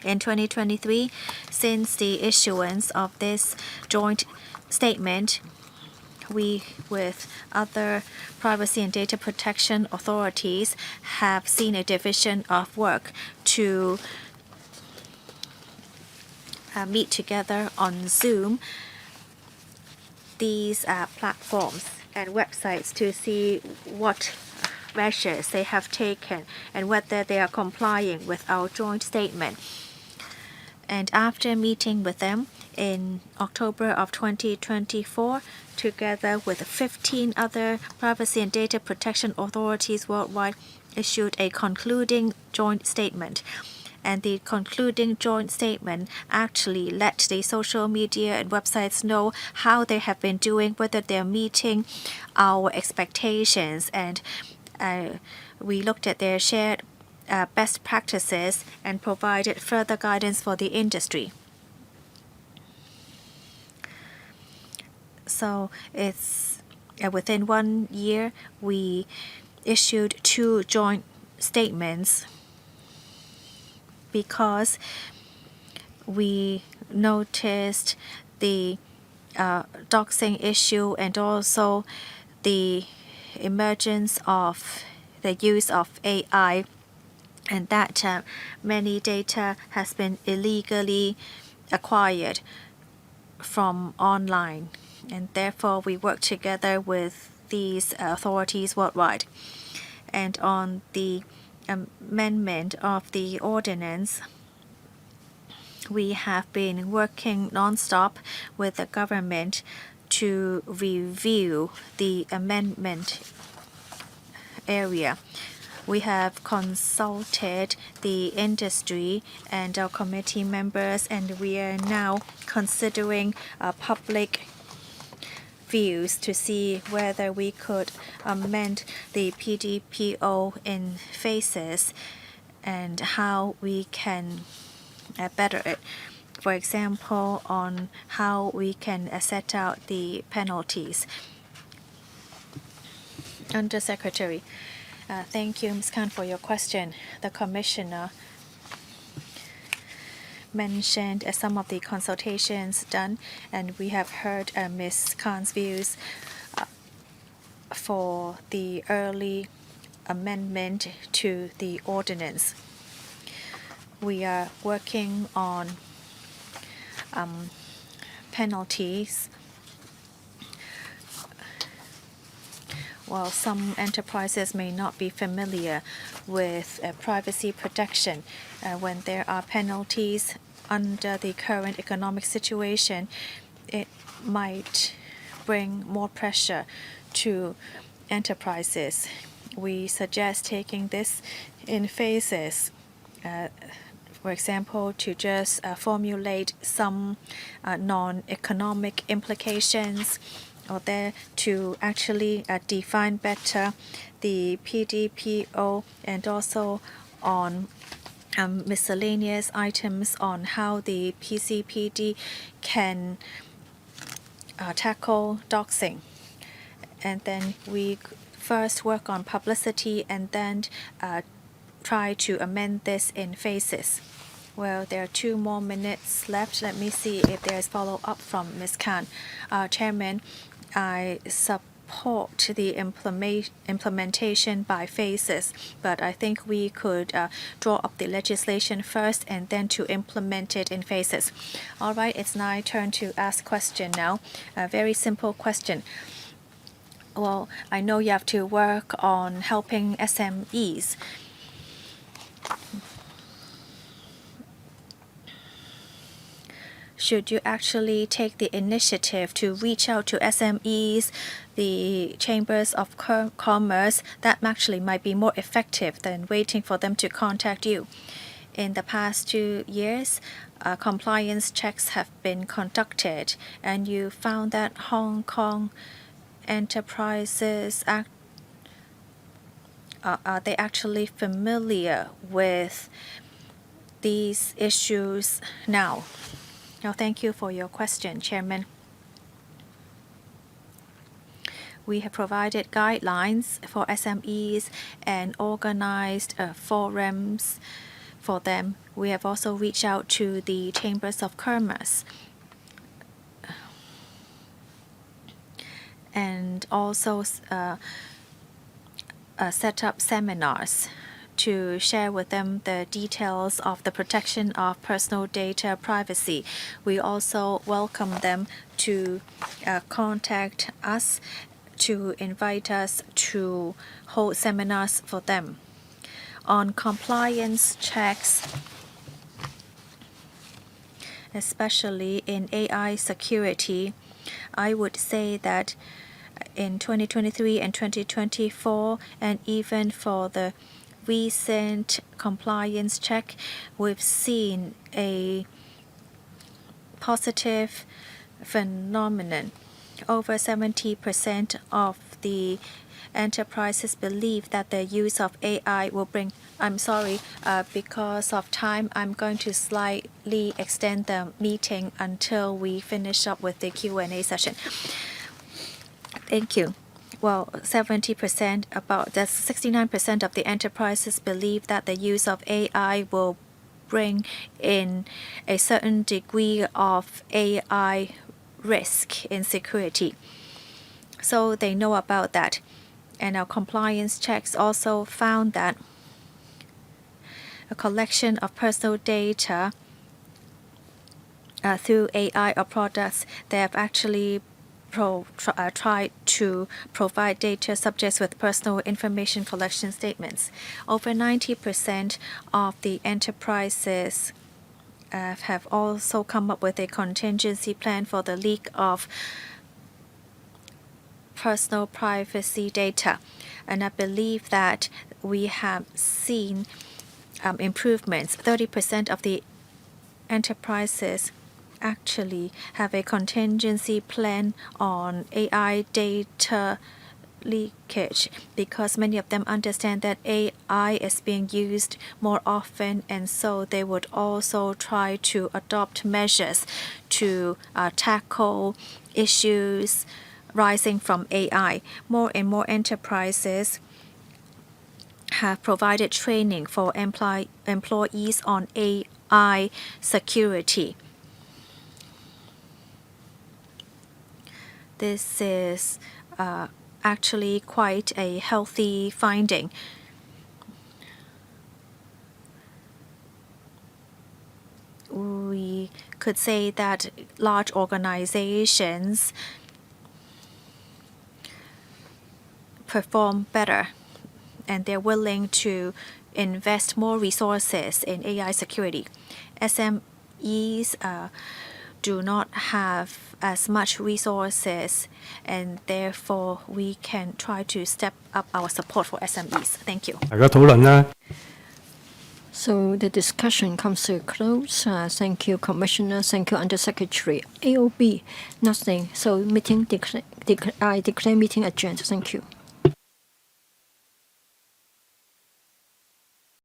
In 2023, since the issuance of this joint statement, we, with other privacy and data protection authorities, have seen a division of work to meet together on Zoom these platforms and websites to see what measures they have taken and whether they are complying with our joint statement. And after meeting with them in October of 2024, together with 15 other privacy and data protection authorities worldwide, issued a concluding joint statement. And the concluding joint statement actually let the social media and websites know how they have been doing, whether they're meeting our expectations. And we looked at their shared best practices and provided further guidance for the industry. So it's within 1 year, we issued 2 joint statements because we noticed the doxing issue and also the emergence of the use of AI, and that many data has been illegally acquired from online. And therefore, we work together with these authorities worldwide. And on the amendment of the ordinance, we have been working non-stop with the government to review the amendment area. We have consulted the industry and our committee members, and we are now considering public views to see whether we could amend the PDPO in phases and how we can better it. For example, on how we can set out the penalties. Undersecretary. Thank you, Ms. Khan, for your question. The Commissioner mentioned some of the consultations done, and we have heard Ms. Khan's views for the early amendment to the ordinance. We are working on penalties. While some enterprises may not be familiar with privacy protection, when there are penalties under the current economic situation, it might bring more pressure to enterprises. We suggest taking this in phases. For example, to just formulate some non-economic implications, or there to actually define better the PDPO, and also on miscellaneous items on how the PCPD can tackle doxing. And then we first work on publicity and then try to amend this in phases. Well, there are 2 more minutes left. Let me see if there is follow-up from Ms. Khan. Chairman, I support the implementation by phases, but I think we could draw up the legislation first and then to implement it in phases. All right, it's my turn to ask question now. A very simple question. Well, I know you have to work on helping SMEs. Should you actually take the initiative to reach out to SMEs, the chambers of commerce, that actually might be more effective than waiting for them to contact you. In the past 2 years, compliance checks have been conducted, and you found that Hong Kong enterprises are they actually familiar with these issues now? Now, thank you for your question, Chairman. We have provided guidelines for SMEs and organized forums for them. We have also reached out to the chambers of commerce and also set up seminars to share with them the details of the protection of personal data privacy. We also welcome them to contact us, to invite us to hold seminars for them. On compliance checks, especially in AI security, I would say that in 2023 and 2024, and even for the recent compliance check, we've seen a positive phenomenon. Over 70% of the enterprises believe that the use of AI will bring. I'm sorry, because of time, I'm going to slightly extend the meeting until we finish up with the Q&A session. Thank you. Well, 70%, that's 69% of the enterprises believe that the use of AI will bring in a certain degree of AI risk in security. So they know about that. And our compliance checks also found that a collection of personal data through AI or products, they have actually tried to provide data subjects with personal information collection statements. Over 90% of the enterprises have also come up with a contingency plan for the leak of personal privacy data. And I believe that we have seen improvements. 30% of the enterprises actually have a contingency plan on AI data leakage because many of them understand that AI is being used more often, and so they would also try to adopt measures to tackle issues rising from AI. More and more enterprises have provided training for employees on AI security. This is actually quite a healthy finding. We could say that large organizations perform better and they're willing to invest more resources in AI security. SMEs do not have as much resources, and therefore we can try to step up our support for SMEs. Thank you. So the discussion comes to a close. Thank you, Commissioner. Thank you, Undersecretary. AOB, nothing. So meeting I declare meeting adjourned. Thank you.